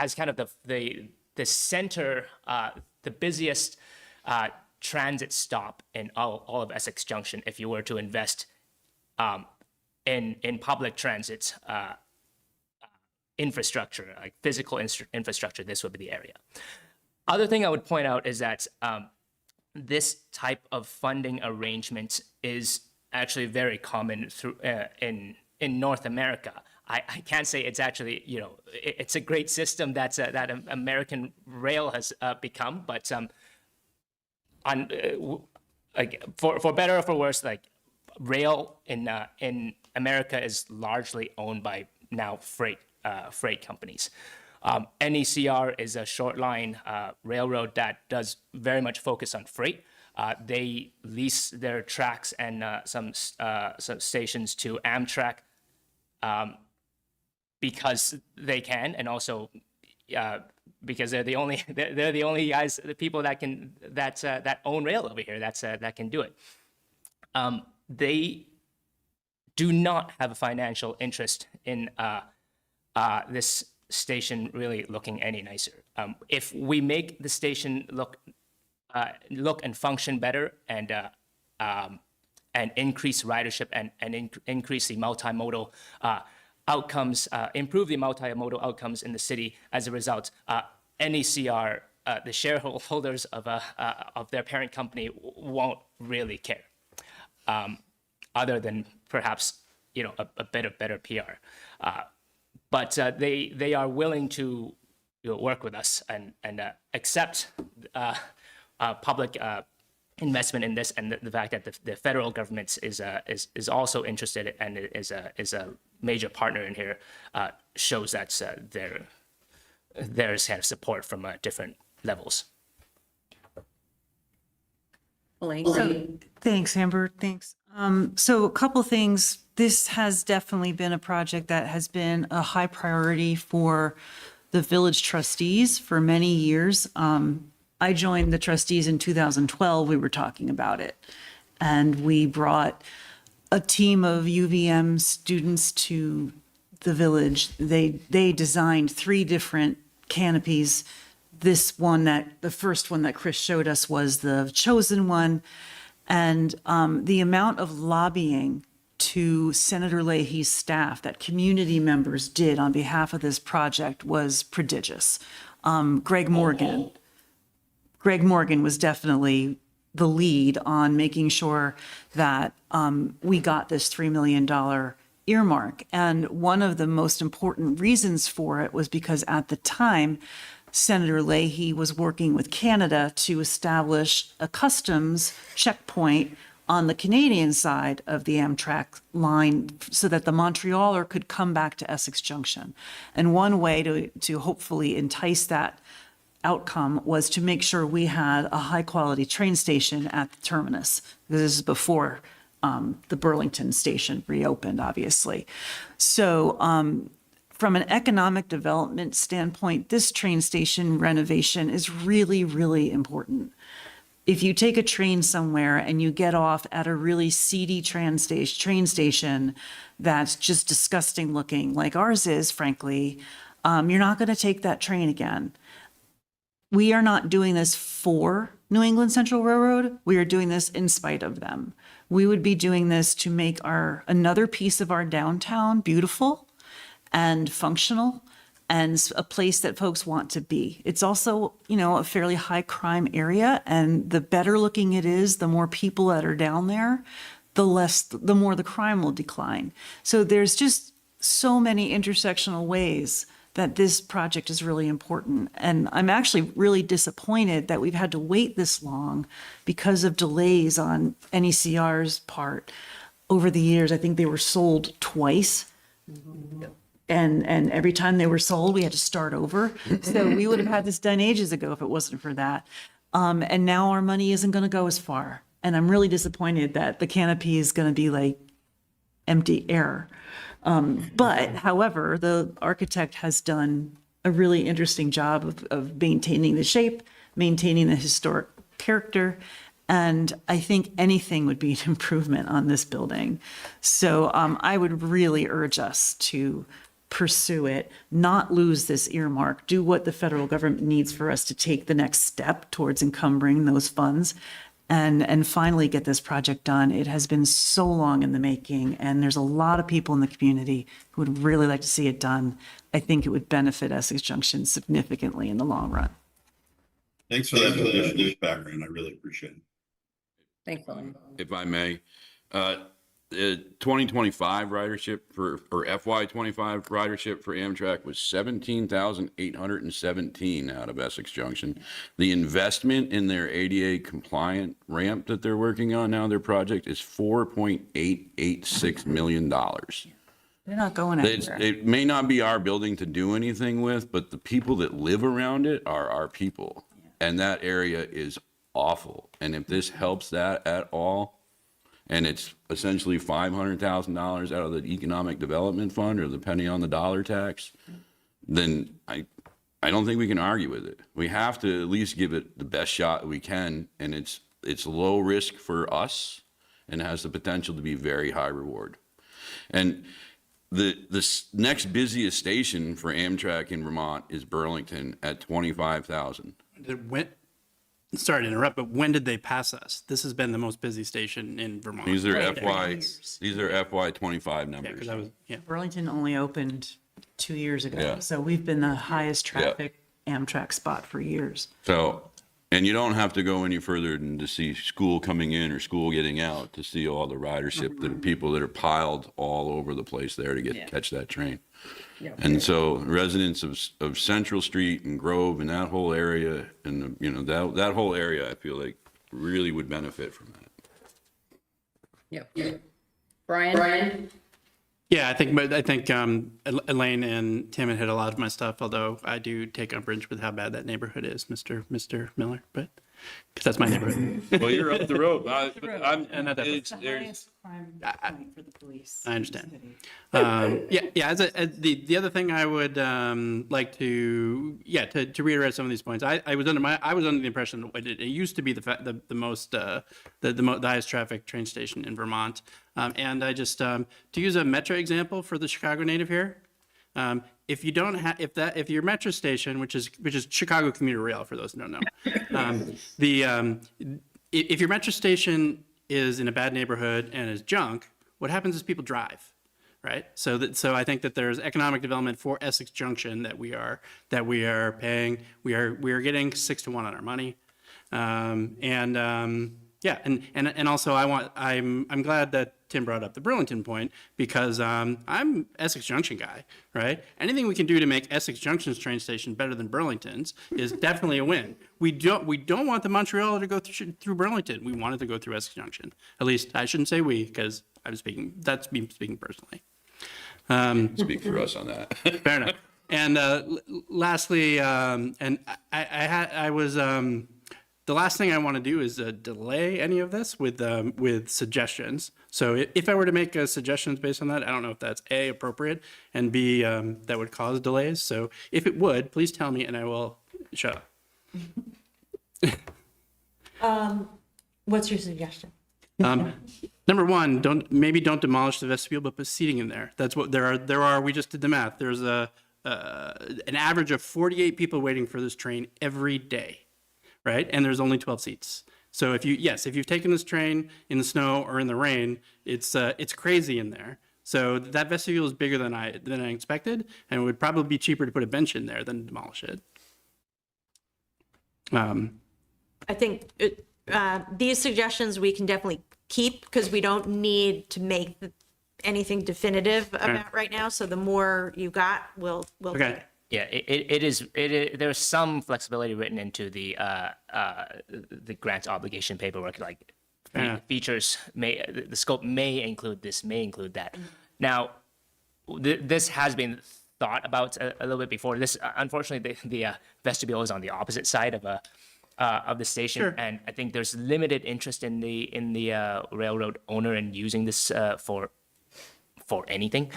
Speaker 8: as kind of the center, the busiest transit stop in all of Essex Junction. If you were to invest in public transit infrastructure, like physical infrastructure, this would be the area. Other thing I would point out is that this type of funding arrangement is actually very common through in North America. I can't say it's actually, it's a great system that American Rail has become, but for better or for worse, like rail in America is largely owned by now freight companies. NECR is a short line railroad that does very much focus on freight. They lease their tracks and some stations to Amtrak because they can, and also because they're the only guys, the people that can that own rail over here that can do it. They do not have a financial interest in this station really looking any nicer. If we make the station look and function better and increase ridership and increase the multimodal outcomes, improve the multimodal outcomes in the city as a result, NECR, the shareholders of their parent company, won't really care, other than perhaps a bit of better PR. But they are willing to work with us and accept public investment in this, and the fact that the federal government is also interested and is a major partner in here shows that there's kind of support from different levels.
Speaker 14: Thanks, Amber. Thanks. So a couple things. This has definitely been a project that has been a high priority for the village trustees for many years. I joined the trustees in 2012. We were talking about it. And we brought a team of UVM students to the village. They designed 3 different canopies. The first one that Chris showed us was the chosen one. And the amount of lobbying to Senator Leahy's staff that community members did on behalf of this project was prodigious. Greg Morgan was definitely the lead on making sure that we got this $3 million earmark. And one of the most important reasons for it was because at the time, Senator Leahy was working with Canada to establish a customs checkpoint on the Canadian side of the Amtrak line so that the Montrealer could come back to Essex Junction. And one way to hopefully entice that outcome was to make sure we had a high-quality train station at the terminus. This is before the Burlington station reopened, obviously. So from an economic development standpoint, this train station renovation is really, really important. If you take a train somewhere and you get off at a really seedy train station that's just disgusting looking, like ours is, frankly, you're not going to take that train again. We are not doing this for New England Central Railroad. We are doing this in spite of them. We would be doing this to make another piece of our downtown beautiful and functional and a place that folks want to be. It's also, a fairly high crime area, and the better looking it is, the more people that are down there, the more the crime will decline. So there's just so many intersectional ways that this project is really important. And I'm actually really disappointed that we've had to wait this long because of delays on NECR's part. Over the years, I think they were sold twice. And every time they were sold, we had to start over. So we would have had this done ages ago if it wasn't for that. And now our money isn't going to go as far. And I'm really disappointed that the canopy is going to be like empty air. But however, the architect has done a really interesting job of maintaining the shape, maintaining the historic character. And I think anything would be an improvement on this building. So I would really urge us to pursue it, not lose this earmark, do what the federal government needs for us to take the next step towards encumbering those funds, and finally get this project done. It has been so long in the making, and there's a lot of people in the community who would really like to see it done. I think it would benefit Essex Junction significantly in the long run.
Speaker 7: Thanks for that additional background. I really appreciate it.
Speaker 4: Thanks, Elaine.
Speaker 5: If I may, 2025 ridership or FY25 ridership for Amtrak was 17,817 out of Essex Junction. The investment in their ADA compliant ramp that they're working on now, their project, is $4.886 million.
Speaker 14: They're not going anywhere.
Speaker 5: It may not be our building to do anything with, but the people that live around it are our people. And that area is awful. And if this helps that at all, and it's essentially $500,000 out of the Economic Development Fund or the penny on the dollar tax, then I don't think we can argue with it. We have to at least give it the best shot we can, and it's low risk for us and has the potential to be very high reward. And the next busiest station for Amtrak in Vermont is Burlington at 25,000.
Speaker 3: Sorry to interrupt, but when did they pass us? This has been the most busy station in Vermont.
Speaker 5: These are FY25 numbers.
Speaker 3: Because I was,
Speaker 14: Burlington only opened 2 years ago,
Speaker 5: Yeah.
Speaker 14: so we've been the highest traffic Amtrak spot for years.
Speaker 5: So, and you don't have to go any further than to see school coming in or school getting out to see all the ridership, the people that are piled all over the place there to catch that train. And so residents of Central Street and Grove and that whole area and, that whole area, I feel like really would benefit from that.
Speaker 4: Yep. Brian?
Speaker 3: Yeah, I think Elaine and Tim had hit a lot of my stuff, although I do take umbrage with how bad that neighborhood is, Mr. Miller, but because that's my neighborhood.
Speaker 5: Well, you're up the road.
Speaker 14: Point for the police.
Speaker 3: I understand. The other thing I would like to reiterate some of these points. I was under the impression that it used to be the highest traffic train station in Vermont, and I just to use a Metro example for the Chicago native here. If you don't have, if your metro station, which is Chicago Commuter Rail, for those who don't know, if your metro station is in a bad neighborhood and is junk, what happens is people drive, right? So I think that there's economic development for Essex Junction that we are paying. We are getting 6 to 1 on our money, and also I'm glad that Tim brought up the Burlington point, because I'm Essex Junction guy, right? Anything we can do to make Essex Junction's train station better than Burlington's is definitely a win. We don't want the Montreal to go through Burlington. We want it to go through Essex Junction. At least I shouldn't say we, because that's me speaking personally.
Speaker 5: Speak for us on that.
Speaker 3: Fair enough. And lastly, the last thing I want to do is delay any of this with suggestions. So if I were to make suggestions based on that, I don't know if that's A, appropriate, and B, that would cause delays. So if it would, please tell me and I will shut up.
Speaker 2: What's your suggestion?
Speaker 3: Number one, don't demolish the vestibule, but put seating in there. That's what there are. We just did the math. There's an average of 48 people waiting for this train every day. Right? And there's only 12 seats. So if you've taken this train in the snow or in the rain, it's crazy in there. So that vestibule is bigger than I expected, and it would probably be cheaper to put a bench in there than demolish it.
Speaker 2: I think these suggestions we can definitely keep because we don't need to make anything definitive about right now. So the more you got, we'll take
Speaker 3: Okay.
Speaker 2: it.
Speaker 8: Yeah, it is. There's some flexibility written into the grant obligation paperwork, like
Speaker 3: Yeah.
Speaker 8: features the scope may include this, may include that. Now, this has been thought about a little bit before. This, unfortunately, the vestibule is on the opposite side of the station,
Speaker 3: Sure.
Speaker 8: and I think there's limited interest in the railroad owner in using this for anything.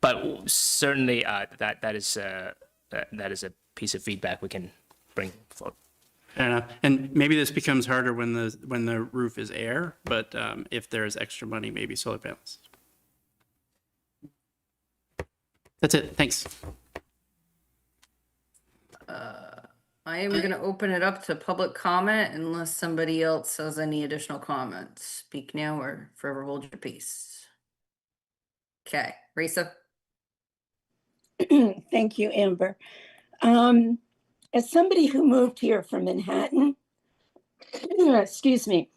Speaker 8: But certainly, that is a piece of feedback we can bring forward.
Speaker 3: Fair enough. And maybe this becomes harder when the roof is air, but if there's extra money, maybe solar panels. That's it. Thanks.
Speaker 4: I am going to open it up to public comment unless somebody else has any additional comments. Speak now or forever hold your peace. Okay, Risa.
Speaker 13: Thank you, Amber. As somebody who moved here from Manhattan, excuse me,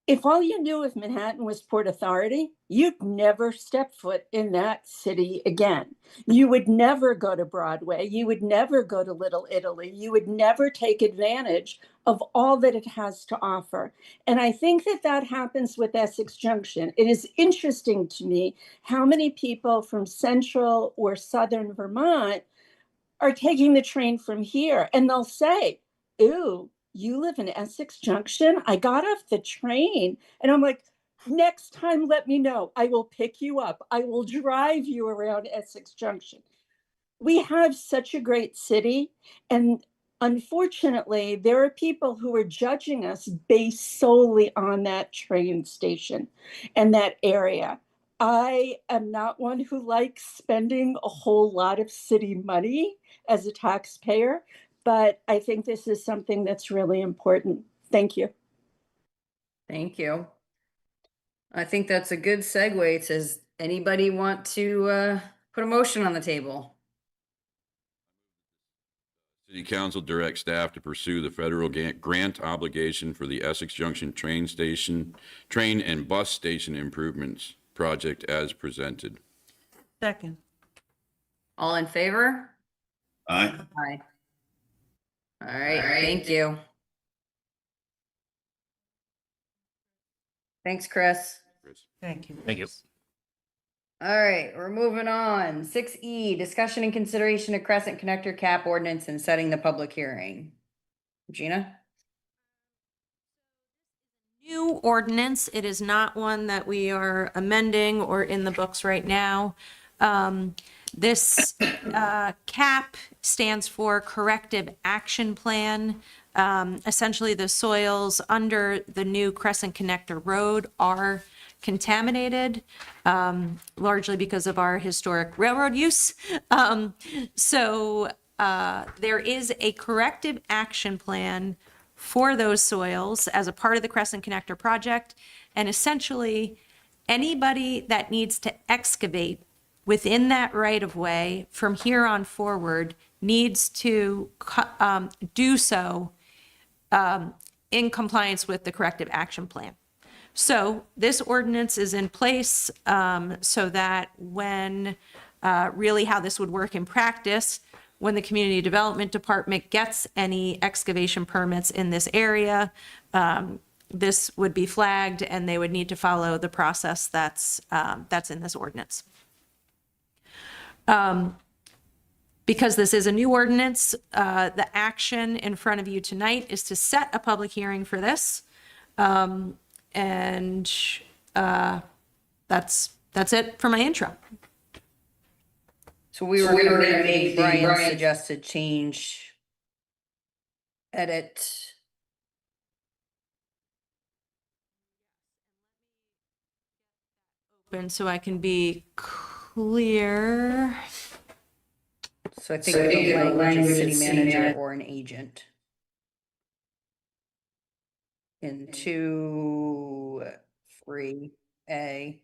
Speaker 13: if all you knew of Manhattan was Port Authority, you'd never step foot in that city again. You would never go to Broadway. You would never go to Little Italy. You would never take advantage of all that it has to offer. And I think that happens with Essex Junction. It is interesting to me how many people from central or southern Vermont are taking the train from here, and they'll say, "Ooh, you live in Essex Junction? I got off the train." And I'm like, next time, let me know. I will pick you up. I will drive you around Essex Junction. We have such a great city. And unfortunately, there are people who are judging us based solely on that train station and that area. I am not one who likes spending a whole lot of city money as a taxpayer, but I think this is something that's really important. Thank you.
Speaker 4: Thank you. I think that's a good segue. Does anybody want to put a motion on the table?
Speaker 5: City Council directs staff to pursue the federal grant obligation for the Essex Junction train and bus station improvements project as presented.
Speaker 14: Second.
Speaker 4: All in favor?
Speaker 7: Aye.
Speaker 4: Aye. All right, thank you. Thanks, Chris.
Speaker 14: Thank you.
Speaker 8: Thank you.
Speaker 4: All right, we're moving on. 6E, discussion and consideration of Crescent Connector Cap Ordinance and setting the public hearing. Gina?
Speaker 2: New ordinance. It is not one that we are amending or in the books right now. This CAP stands for Corrective Action Plan. Essentially, the soils under the new Crescent Connector Road are contaminated, largely because of our historic railroad use. So there is a corrective action plan for those soils as a part of the Crescent Connector project. And essentially, anybody that needs to excavate within that right-of-way from here on forward needs to do so in compliance with the corrective action plan. So this ordinance is in place so that when really how this would work in practice, when the Community Development Department gets any excavation permits in this area, this would be flagged and they would need to follow the process that's in this ordinance. Because this is a new ordinance, the action in front of you tonight is to set a public hearing for this. And that's it for my intro.
Speaker 4: So we were going to make Brian's suggested change, edit.
Speaker 2: Open so I can be clear.
Speaker 4: So I think the language is city manager or an agent. In 2, 3. A.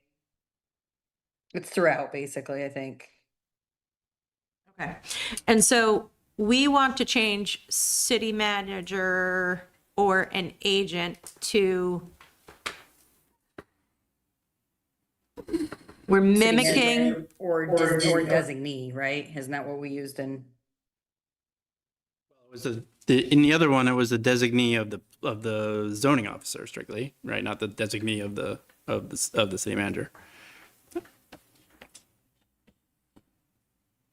Speaker 4: It's throughout, basically, I think.
Speaker 2: Okay. And so we want to change city manager or an agent to, we're mimicking,
Speaker 4: Or designee, right? Isn't that what we used in?
Speaker 3: It was in the other one, it was the designee of the zoning officer strictly, right? Not the designee of the city manager.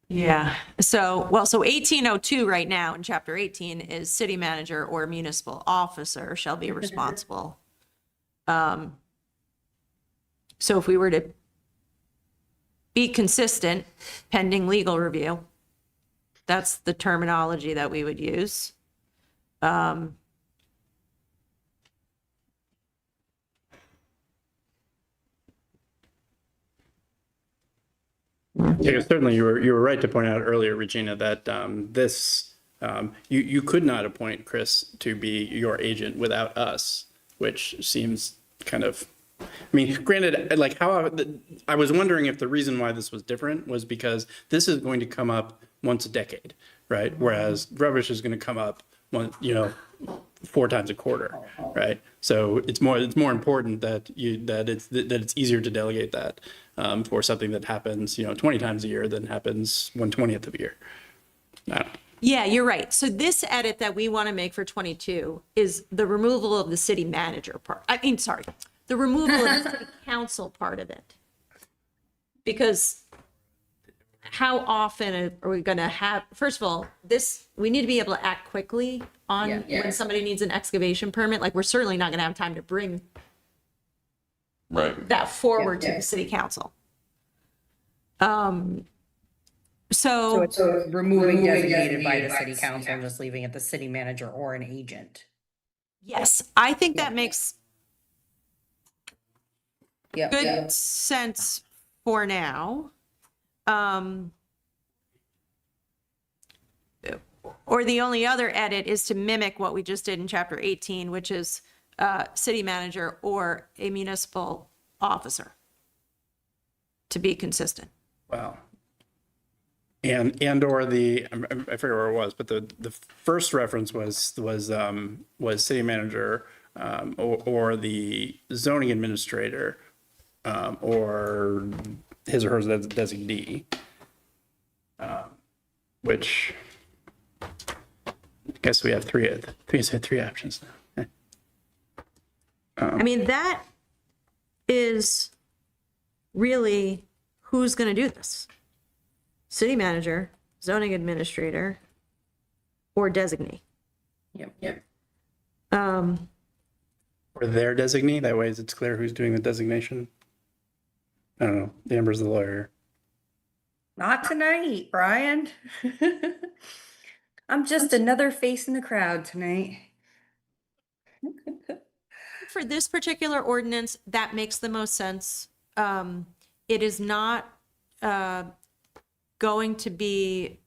Speaker 2: yeah. So, well, so 1802 right now in chapter 18 is city manager or municipal officer shall be responsible. So if we were to be consistent pending legal review, that's the terminology that we would use.
Speaker 3: Yeah, certainly you were right to point out earlier, Regina, that you could not appoint Chris to be your agent without us, which seems kind of, I mean, granted, like I was wondering if the reason why this was different was because this is going to come up once a decade, right? Whereas rubbish is going to come up 4 times a quarter, right? So it's more important that it's easier to delegate that for something that happens 20 times a year than happens 1/20th of a year.
Speaker 2: Yeah, you're right. So this edit that we want to make for 22 is the removal of the city manager part. The removal of the city council part of it. Because how often are we going to have, first of all, we need to be able to act quickly on when somebody needs an excavation permit. Like, we're certainly not going to have time to bring that forward to the city council.
Speaker 4: So it's removing designated by the city council and just leaving it the city manager or an agent.
Speaker 2: Yes, I think that makes good sense for now. Or the only other edit is to mimic what we just did in chapter 18, which is city manager or a municipal officer, to be consistent.
Speaker 3: Wow. And or I forget where it was, but the first reference was city manager or the zoning administrator or his or her designee, which I guess we have three options now.
Speaker 2: I mean, that is really who's going to do this. City manager, zoning administrator, or designee.
Speaker 4: Yep.
Speaker 3: Or their designee, that way it's clear who's doing the designation. I don't know, Amber's the lawyer.
Speaker 4: Not tonight, Brian. I'm just another face in the crowd tonight.
Speaker 2: For this particular ordinance, that makes the most sense. It is not going to be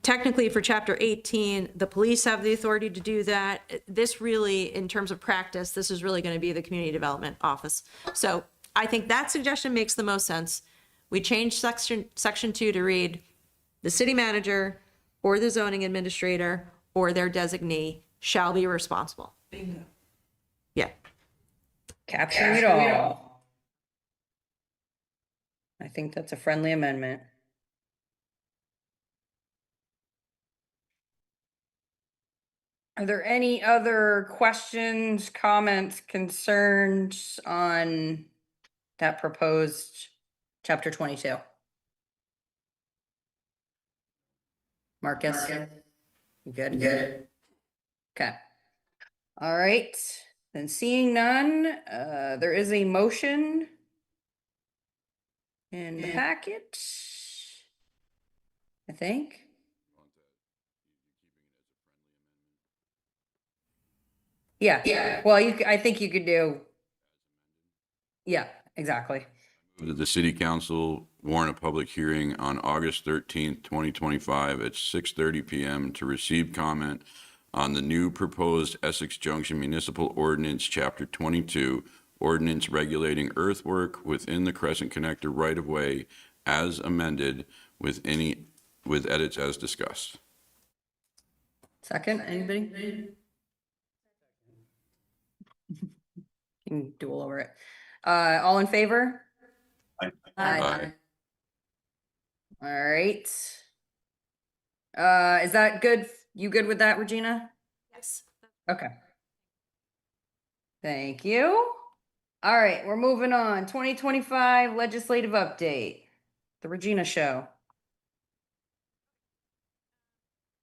Speaker 2: technically for chapter 18, the police have the authority to do that. This really, in terms of practice, this is really going to be the community development office. So I think that suggestion makes the most sense. We changed section 2 to read the city manager or the zoning administrator or their designee shall be responsible. Bingo. Yeah.
Speaker 4: Capturing it all. I think that's a friendly amendment. Are there any other questions, comments, concerns on that proposed chapter 22? Marcus? You good? Good. Okay. All right. Then seeing none, there is a motion in the packet, I think. Yeah. Well, I think you could do. Yeah, exactly.
Speaker 5: The city council warn a public hearing on August 13th, 2025 at 6:30 PM to receive comment on the new proposed Essex Junction Municipal Ordinance, Chapter 22, ordinance regulating earthwork within the Crescent Connector right-of-way as amended with edits as discussed.
Speaker 4: Second, anybody? You can duel over it. All in favor?
Speaker 5: Aye.
Speaker 4: All right. Is that good? You good with that, Regina?
Speaker 2: Yes.
Speaker 4: Okay. Thank you. All right, we're moving on. 2025 legislative update. The Regina Show.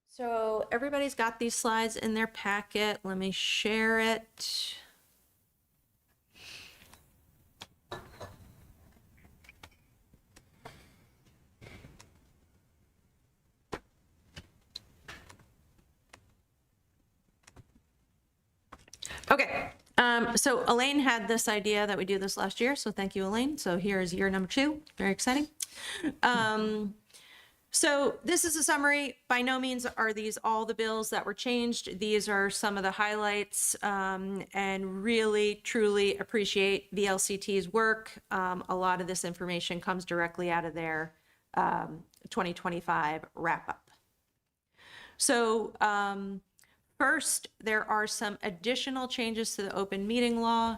Speaker 2: So everybody's got these slides in their packet. Let me share it. Okay, so Elaine had this idea that we do this last year, so thank you, Elaine. So here is year number 2, very exciting. So this is a summary. By no means are these all the bills that were changed. These are some of the highlights, and really, truly appreciate VLCT's work. A lot of this information comes directly out of their 2025 wrap-up. So, first, there are some additional changes to the open meeting law.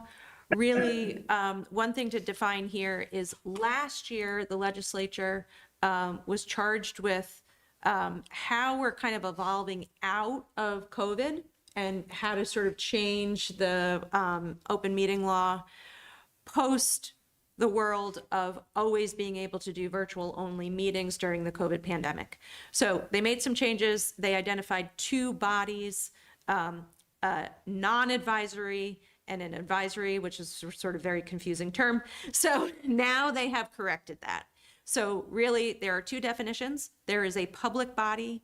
Speaker 2: Really, one thing to define here is last year, the legislature was charged with how we're kind of evolving out of COVID and how to sort of change the open meeting law post the world of always being able to do virtual only meetings during the COVID pandemic. So they made some changes. They identified 2 bodies, non-advisory and an advisory, which is sort of very confusing term. So now they have corrected that. So really, there are 2 definitions. There is a public body.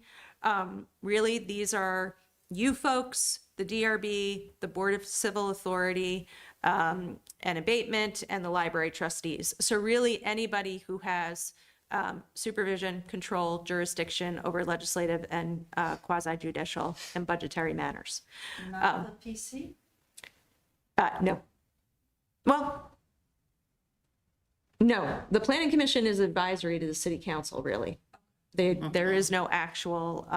Speaker 2: Really, these are you folks, the DRB, the Board of Civil Authority, and Abatement, and the library trustees. So really, anybody who has supervision, control, jurisdiction over legislative and quasi-judicial and budgetary matters.
Speaker 14: Not the PC?
Speaker 2: No. Well, no, the Planning Commission is advisory to the City Council, really. There is no actual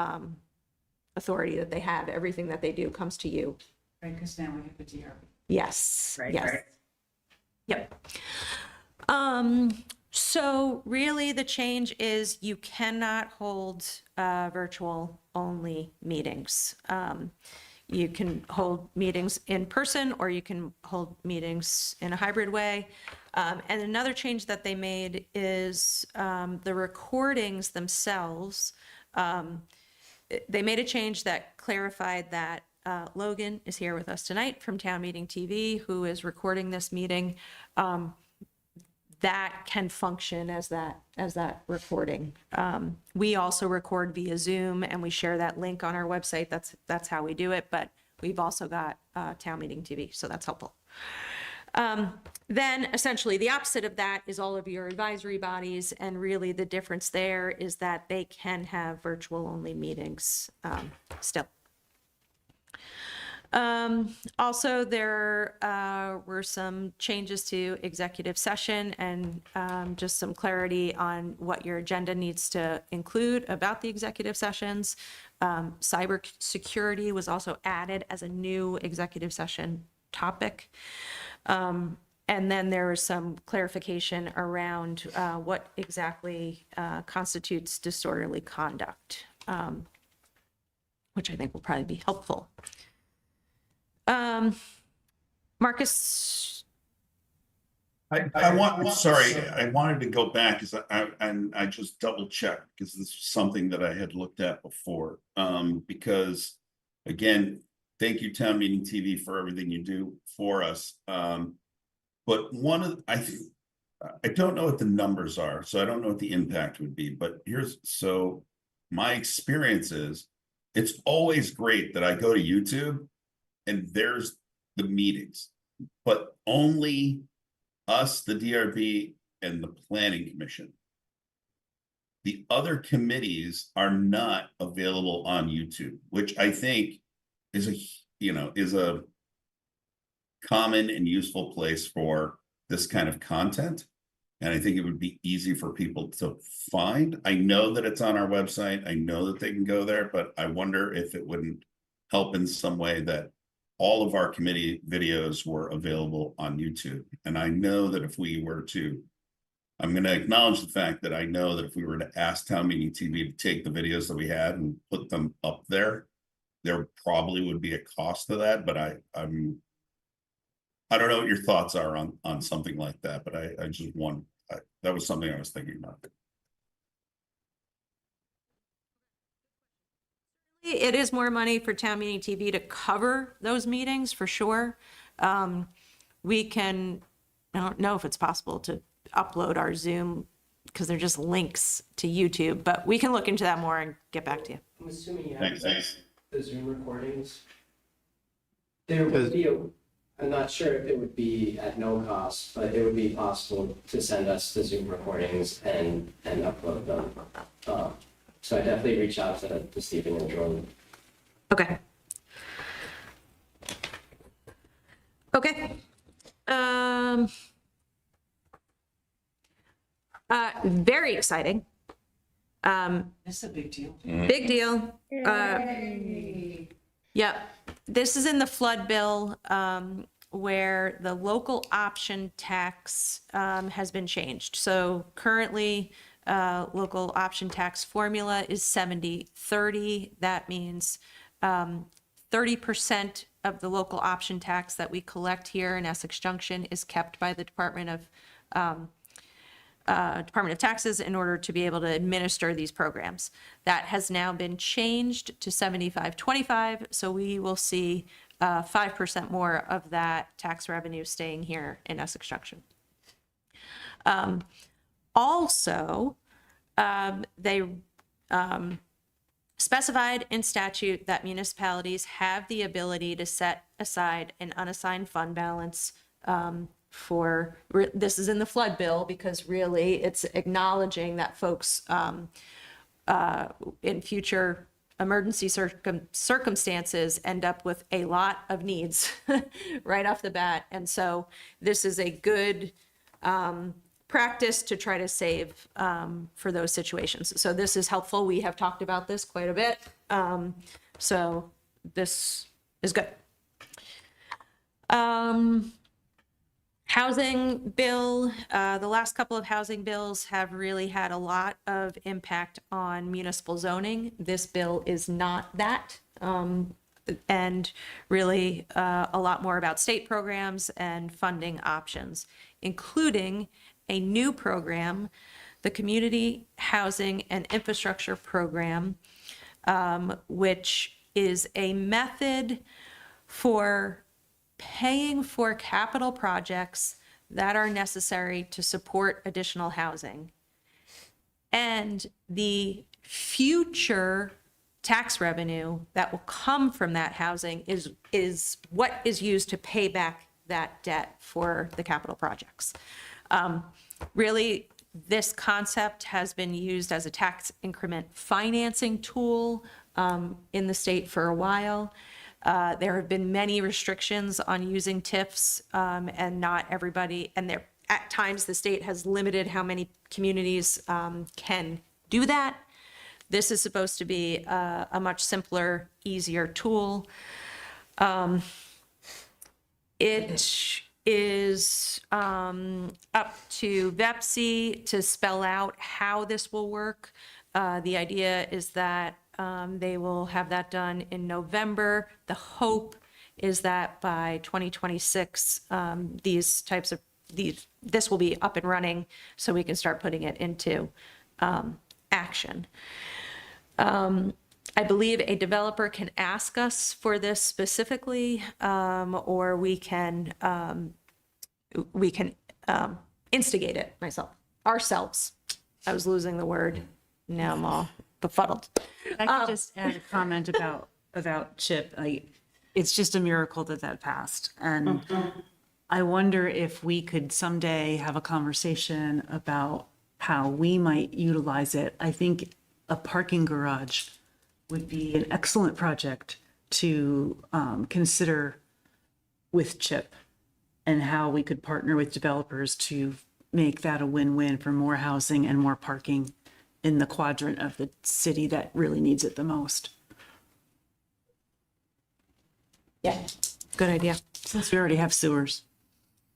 Speaker 2: authority that they have. Everything that they do comes to you.
Speaker 14: Right, because now we have the DRB.
Speaker 2: Yes,
Speaker 4: Right,
Speaker 2: yes.
Speaker 4: right.
Speaker 2: Yep. So really the change is you cannot hold virtual only meetings. You can hold meetings in person or you can hold meetings in a hybrid way. And another change that they made is the recordings themselves. They made a change that clarified that Logan is here with us tonight from Town Meeting TV, who is recording this meeting. That can function as that recording. We also record via Zoom and we share that link on our website. That's how we do it, but we've also got Town Meeting TV, so that's helpful. Then essentially the opposite of that is all of your advisory bodies, and really the difference there is that they can have virtual only meetings still. Also, there were some changes to executive session and just some clarity on what your agenda needs to include about the executive sessions. Cyber security was also added as a new executive session topic. And then there was some clarification around what exactly constitutes disorderly conduct, which I think will probably be helpful. Marcus?
Speaker 7: I wanted to go back because I just double checked because this was something that I had looked at before. Because again, thank you, Town Meeting TV, for everything you do for us. But I don't know what the numbers are, so I don't know what the impact would be. But so my experience is, it's always great that I go to YouTube and there's the meetings, but only us, the DRB, and the Planning Commission. The other committees are not available on YouTube, which I think is a common and useful place for this kind of content. And I think it would be easy for people to find. I know that it's on our website. I know that they can go there, but I wonder if it wouldn't help in some way that all of our committee videos were available on YouTube. And I know that if we were to, I'm going to acknowledge the fact that I know that if we were to ask Town Meeting TV to take the videos that we had and put them up there, there probably would be a cost to that. But I don't know what your thoughts are on something like that, but I just that was something I was thinking about.
Speaker 2: It is more money for Town Meeting TV to cover those meetings, for sure. We can, I don't know if it's possible to upload our Zoom because they're just links to YouTube, but we can look into that more and get back to you.
Speaker 15: I'm assuming you have
Speaker 7: Thanks.
Speaker 15: the Zoom recordings. There would be I'm not sure if it would be at no cost, but it would be possible to send us the Zoom recordings and upload them. So I definitely reach out to Stephen and Jordan.
Speaker 2: Okay. Okay. Very exciting.
Speaker 14: It's a big deal.
Speaker 2: Big deal. Yeah, this is in the flood bill where the local option tax has been changed. So currently, local option tax formula is 70-30. That means 30% of the local option tax that we collect here in Essex Junction is kept by the Department of Taxes in order to be able to administer these programs. That has now been changed to 75-25, so we will see 5% more of that tax revenue staying here in Essex Junction. Also, they specified in statute that municipalities have the ability to set aside an unassigned fund balance this is in the flood bill because really it's acknowledging that folks in future emergency circumstances end up with a lot of needs right off the bat. And so this is a good practice to try to save for those situations. So this is helpful. We have talked about this quite a bit. So this is good. Housing bill, the last couple of housing bills have really had a lot of impact on municipal zoning. This bill is not that. And really a lot more about state programs and funding options, including a new program, the Community Housing and Infrastructure Program, which is a method for paying for capital projects that are necessary to support additional housing. And the future tax revenue that will come from that housing is what is used to pay back that debt for the capital projects. Really, this concept has been used as a tax increment financing tool in the state for a while. There have been many restrictions on using TIFs, and not everybody, and at times the state has limited how many communities can do that. This is supposed to be a much simpler, easier tool. It is up to VEPC to spell out how this will work. The idea is that they will have that done in November. The hope is that by 2026, this will be up and running so we can start putting it into action. I believe a developer can ask us for this specifically, or we can instigate it ourselves. I was losing the word. Now I'm all befuddled.
Speaker 14: I could just add a comment about CHIP. It's just a miracle that passed. And I wonder if we could someday have a conversation about how we might utilize it. I think a parking garage would be an excellent project to consider with CHIP and how we could partner with developers to make that a win-win for more housing and more parking in the quadrant of the city that really needs it the most.
Speaker 2: Yeah, good idea.
Speaker 14: Since we already have sewers.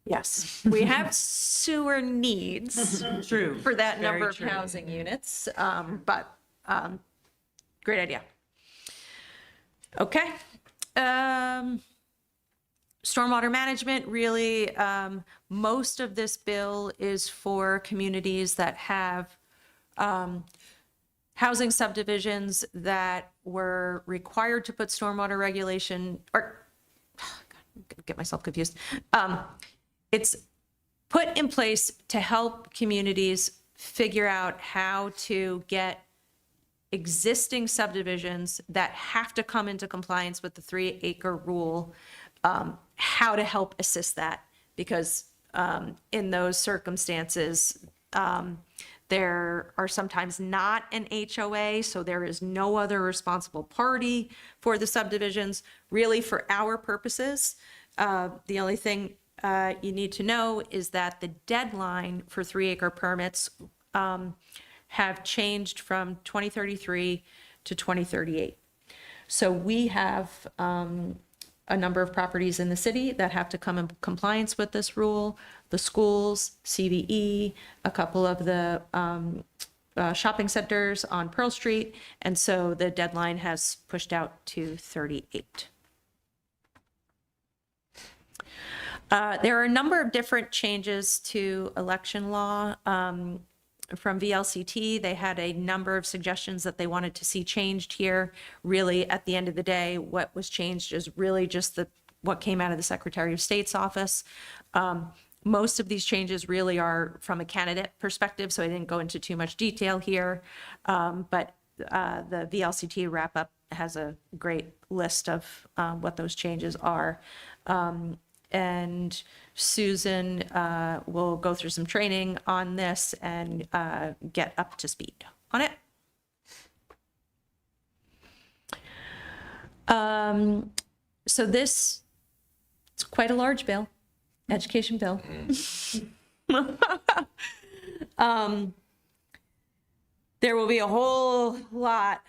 Speaker 2: Yes, we have sewer needs.
Speaker 14: True.
Speaker 2: For that
Speaker 14: Very
Speaker 2: number of
Speaker 14: true.
Speaker 2: housing units, but great idea. Okay. Stormwater management, really, most of this bill is for communities that have housing subdivisions that were required to put stormwater regulation, or, get myself confused. It's put in place to help communities figure out how to get existing subdivisions that have to come into compliance with the 3-acre rule, how to help assist that. Because in those circumstances, there are sometimes not an HOA, so there is no other responsible party for the subdivisions. Really, for our purposes, the only thing you need to know is that the deadline for 3-acre permits have changed from 2033 to 2038. So we have a number of properties in the city that have to come in compliance with this rule, the schools, CVE, a couple of the shopping centers on Pearl Street, and so the deadline has pushed out to 38. There are a number of different changes to election law. From VLCT, they had a number of suggestions that they wanted to see changed here. Really, at the end of the day, what was changed is really just what came out of the Secretary of State's office. Most of these changes really are from a candidate perspective, so I didn't go into too much detail here. But the VLCT wrap-up has a great list of what those changes are. And Susan will go through some training on this and get up to speed on it. So this, it's quite a large bill, education bill. There will be a whole lot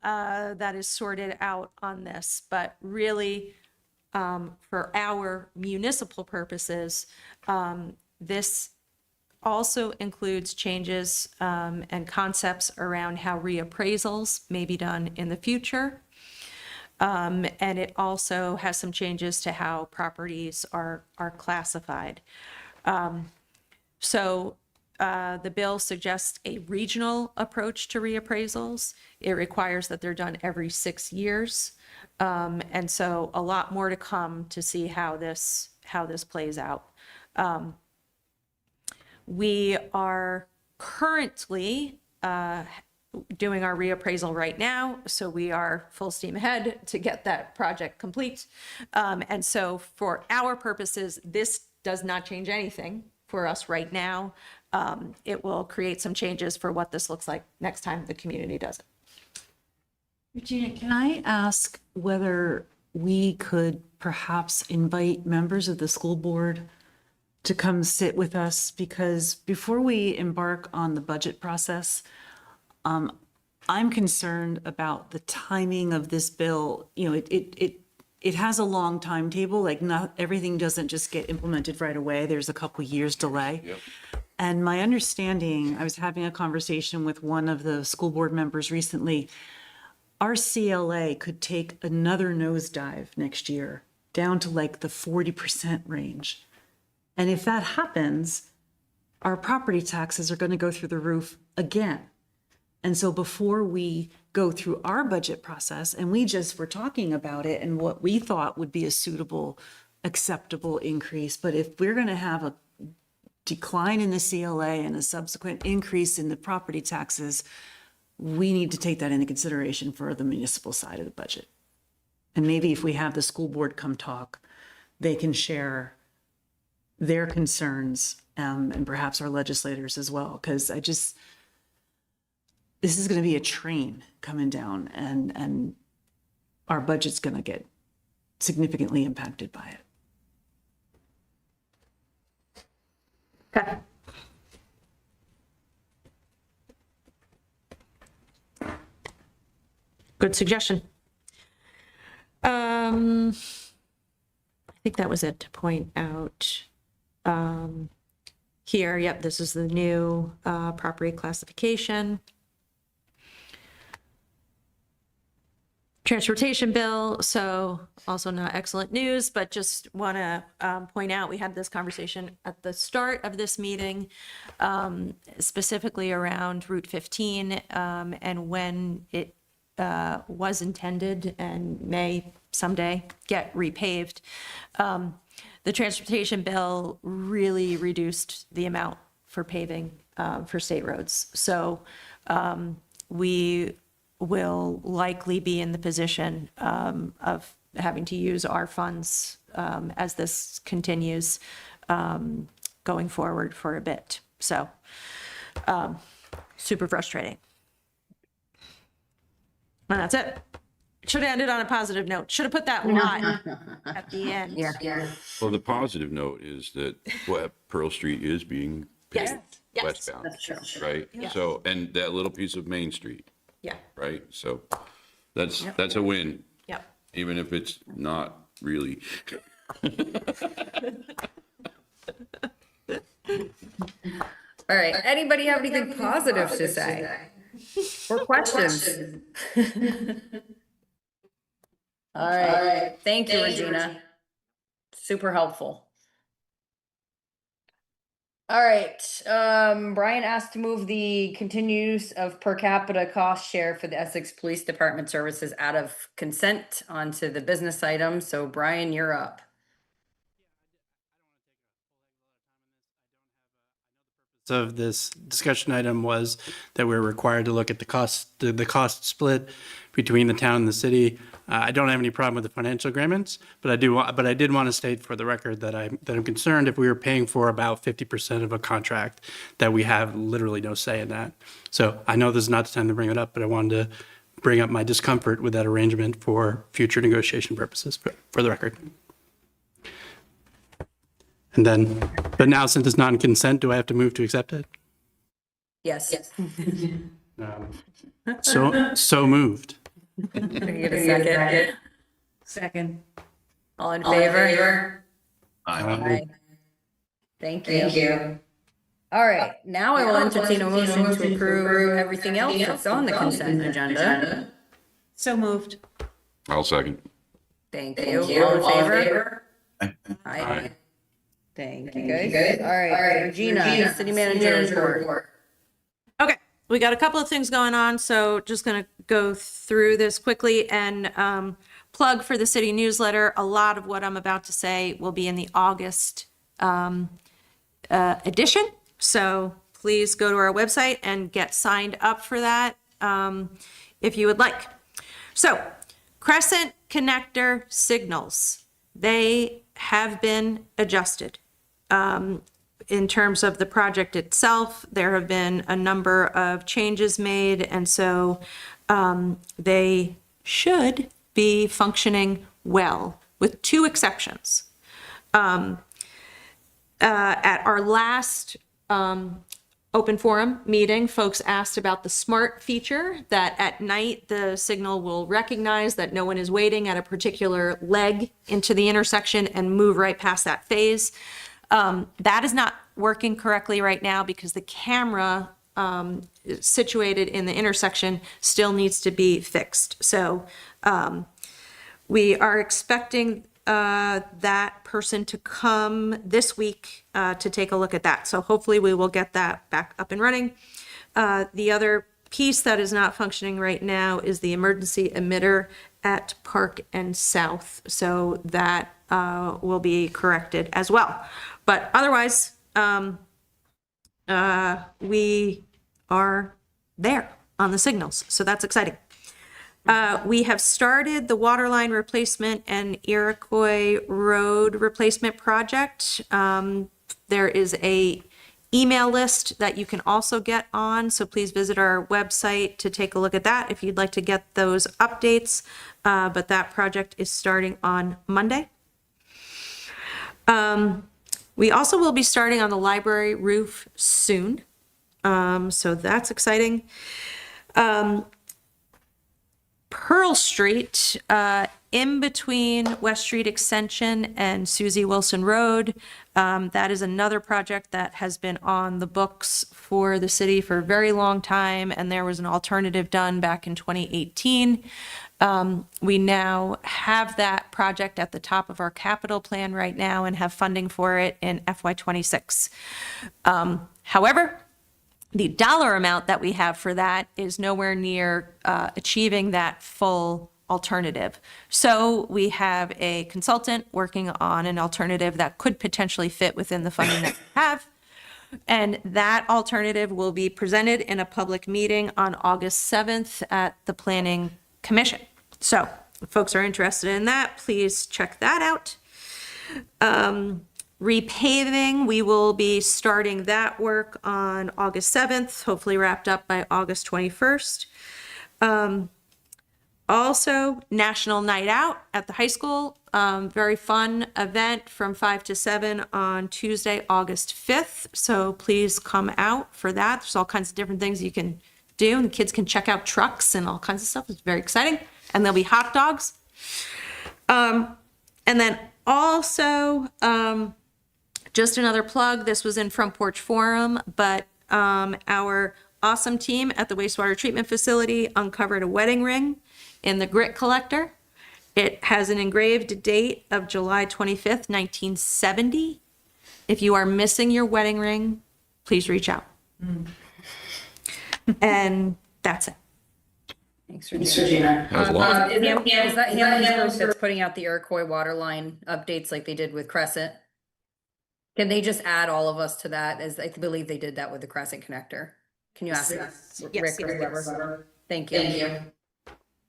Speaker 2: that is sorted out on this, but really, for our municipal purposes, this also includes changes and concepts around how reappraisals may be done in the future. And it also has some changes to how properties are classified. So the bill suggests a regional approach to reappraisals. It requires that they're done every 6 years. And so a lot more to come to see how this plays out. We are currently doing our reappraisal right now, so we are full steam ahead to get that project complete. And so for our purposes, this does not change anything for us right now. It will create some changes for what this looks like next time the community does it.
Speaker 14: Regina, can I ask whether we could perhaps invite members of the school board to come sit with us? Because before we embark on the budget process, I'm concerned about the timing of this bill. You know, it has a long timetable, like not everything doesn't just get implemented right away. There's a couple years delay.
Speaker 5: Yep.
Speaker 14: And my understanding, I was having a conversation with one of the school board members recently, our CLA could take another nosedive next year down to like the 40% range. And if that happens, our property taxes are going to go through the roof again. And so before we go through our budget process, and we just were talking about it and what we thought would be a suitable, acceptable increase, but if we're going to have a decline in the CLA and a subsequent increase in the property taxes, we need to take that into consideration for the municipal side of the budget. And maybe if we have the school board come talk, they can share their concerns, and perhaps our legislators as well, because this is going to be a train coming down, and our budget's going to get significantly impacted by it.
Speaker 2: Okay. Good suggestion. I think that was it to point out. Here, yep, this is the new property classification. Transportation bill, so also not excellent news, but just want to point out, we had this conversation at the start of this meeting, specifically around Route 15 and when it was intended and may someday get repaved. The transportation bill really reduced the amount for paving for state roads. So we will likely be in the position of having to use our funds as this continues going forward for a bit. So super frustrating. And that's it. Should have ended on a positive note. Should have put that line at the end.
Speaker 4: Yeah.
Speaker 5: Well, the positive note is that Pearl Street is being paved
Speaker 2: Yes.
Speaker 5: westbound,
Speaker 4: That's true.
Speaker 5: right?
Speaker 2: Yeah.
Speaker 5: So, and that little piece of Main Street,
Speaker 2: Yeah.
Speaker 5: right? So that's a win,
Speaker 2: Yep.
Speaker 5: even if it's not really.
Speaker 4: All right, anybody have anything positive to say? Or questions? All right, thank you, Regina. Super helpful. All right, Brian asked to move the continues of per capita cost share for the Essex Police Department services out of consent onto the business item. So Brian, you're up.
Speaker 3: Of this discussion item was that we're required to look at the cost split between the town and the city. I don't have any problem with the financial agreements, but I did want to state for the record that I'm concerned if we were paying for about 50% of a contract that we have literally no say in that. So I know this is not the time to bring it up, but I wanted to bring up my discomfort with that arrangement for future negotiation purposes for the record. And then, but now since it's not in consent, do I have to move to accept it?
Speaker 4: Yes.
Speaker 3: So moved.
Speaker 4: Can I get a second?
Speaker 14: Second.
Speaker 4: All in favor?
Speaker 7: Aye.
Speaker 4: Thank you. All right, now I will entertain a motion to approve everything else that's on the consent agenda.
Speaker 14: So moved.
Speaker 5: I'll second.
Speaker 4: Thank you. All in favor? Aye. Thank you, guys. All right, Regina, city manager report.
Speaker 2: Okay, we got a couple of things going on, so just going to go through this quickly and plug for the city newsletter. A lot of what I'm about to say will be in the August edition, so please go to our website and get signed up for that if you would like. So, Crescent connector signals, they have been adjusted. In terms of the project itself, there have been a number of changes made, and so they should be functioning well, with two exceptions. At our last open forum meeting, folks asked about the smart feature that at night the signal will recognize that no one is waiting at a particular leg into the intersection and move right past that phase. That is not working correctly right now because the camera situated in the intersection still needs to be fixed. So we are expecting that person to come this week to take a look at that. So hopefully we will get that back up and running. The other piece that is not functioning right now is the emergency emitter at Park and South. So that will be corrected as well. But otherwise, we are there on the signals. So that's exciting. We have started the water line replacement and Iroquois Road replacement project. There is a email list that you can also get on. So please visit our website to take a look at that if you'd like to get those updates. But that project is starting on Monday. We also will be starting on the library roof soon. So that's exciting. Pearl Street, in between West Street Extension and Susie Wilson Road. That is another project that has been on the books for the city for a very long time, and there was an alternative done back in 2018. We now have that project at the top of our capital plan right now and have funding for it in FY26. However, the dollar amount that we have for that is nowhere near achieving that full alternative. So we have a consultant working on an alternative that could potentially fit within the funding that we have. And that alternative will be presented in a public meeting on August 7th at the Planning Commission. So if folks are interested in that, please check that out. Repaving, we will be starting that work on August 7th, hopefully wrapped up by August 21st. Also, National Night Out at the high school, very fun event from 5 to 7 on Tuesday, August 5th. So please come out for that. There's all kinds of different things you can do, and the kids can check out trucks and all kinds of stuff. It's very exciting. And there'll be hot dogs. And then also, just another plug, this was in Front Porch Forum, but our awesome team at the wastewater treatment facility uncovered a wedding ring in the grit collector. It has an engraved date of July 25th, 1970. If you are missing your wedding ring, please reach out. And that's it.
Speaker 4: Thanks, Regina.
Speaker 5: That was a lot.
Speaker 4: Is that Hammond's group that's putting out the Iroquois water line updates like they did with Crescent? Can they just add all of us to that, as I believe they did that with the Crescent connector? Can you ask Rick or whoever? Thank you.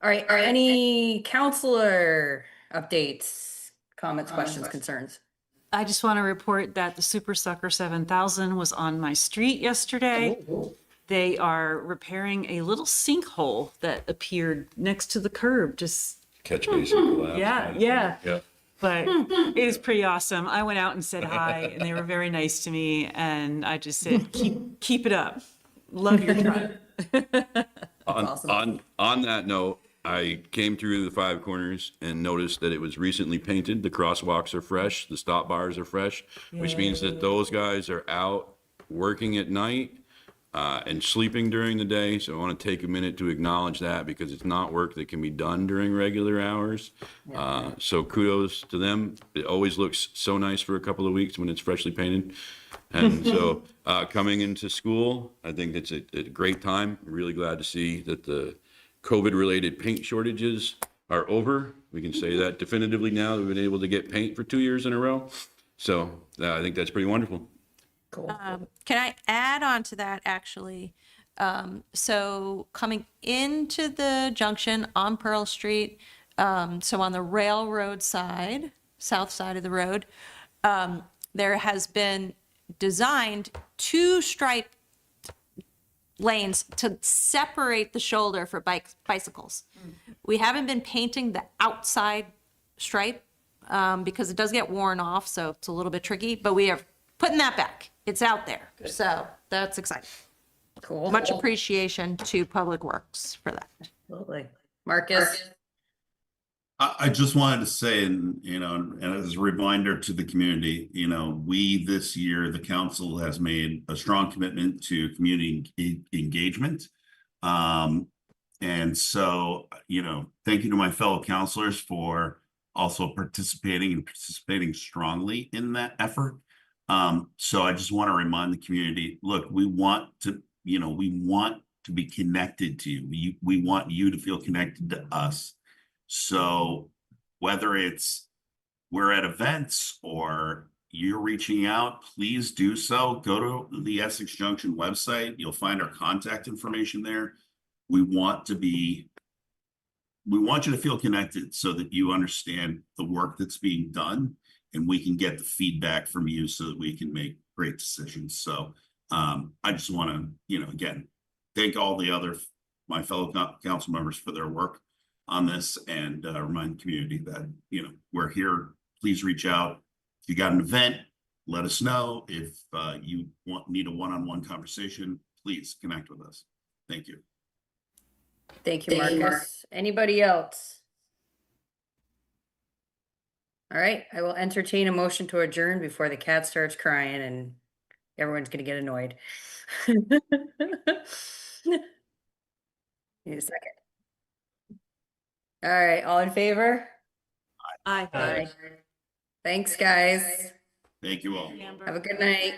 Speaker 4: All right, any counselor updates, comments, questions, concerns?
Speaker 14: I just want to report that the Super Sucker 7000 was on my street yesterday. They are repairing a little sinkhole that appeared next to the curb, just,
Speaker 5: Catch basin collapse.
Speaker 14: yeah.
Speaker 5: Yeah.
Speaker 14: But it was pretty awesome. I went out and said hi, and they were very nice to me, and I just said, keep it up. Love your truck.
Speaker 5: On that note, I came through the Five Corners and noticed that it was recently painted. The crosswalks are fresh, the stop bars are fresh, which means that those guys are out working at night and sleeping during the day. So I want to take a minute to acknowledge that, because it's not work that can be done during regular hours. So kudos to them. It always looks so nice for a couple of weeks when it's freshly painted. And so coming into school, I think it's a great time. Really glad to see that the COVID-related paint shortages are over. We can say that definitively now that we've been able to get paint for 2 years in a row. So I think that's pretty wonderful.
Speaker 4: Cool.
Speaker 2: Can I add on to that, actually? So coming into the junction on Pearl Street, so on the railroad side, south side of the road, there has been designed 2 stripe lanes to separate the shoulder for bicycles. We haven't been painting the outside stripe because it does get worn off, so it's a little bit tricky, but we are putting that back. It's out there. So that's exciting.
Speaker 4: Cool.
Speaker 2: Much appreciation to Public Works for that.
Speaker 4: Absolutely. Marcus?
Speaker 7: I just wanted to say, and as a reminder to the community, we this year, the council has made a strong commitment to community engagement. And so, thank you to my fellow councilors for also participating strongly in that effort. So I just want to remind the community, look, we want to be connected to you. We want you to feel connected to us. So whether it's we're at events or you're reaching out, please do so. Go to the Essex Junction website. You'll find our contact information there. We want you to feel connected so that you understand the work that's being done, and we can get the feedback from you so that we can make great decisions. So I just want to, again, thank all the other, my fellow council members for their work on this, and remind the community that, we're here. Please reach out. If you got an event, let us know. If you need a one-on-one conversation, please connect with us. Thank you.
Speaker 4: Thank you, Marcus. Anybody else? All right, I will entertain a motion to adjourn before the cat starts crying and everyone's gonna get annoyed. Need a second. All right, all in favor?
Speaker 14: Aye.
Speaker 4: Aye. Thanks, guys.
Speaker 7: Thank you all.
Speaker 4: Have a good night.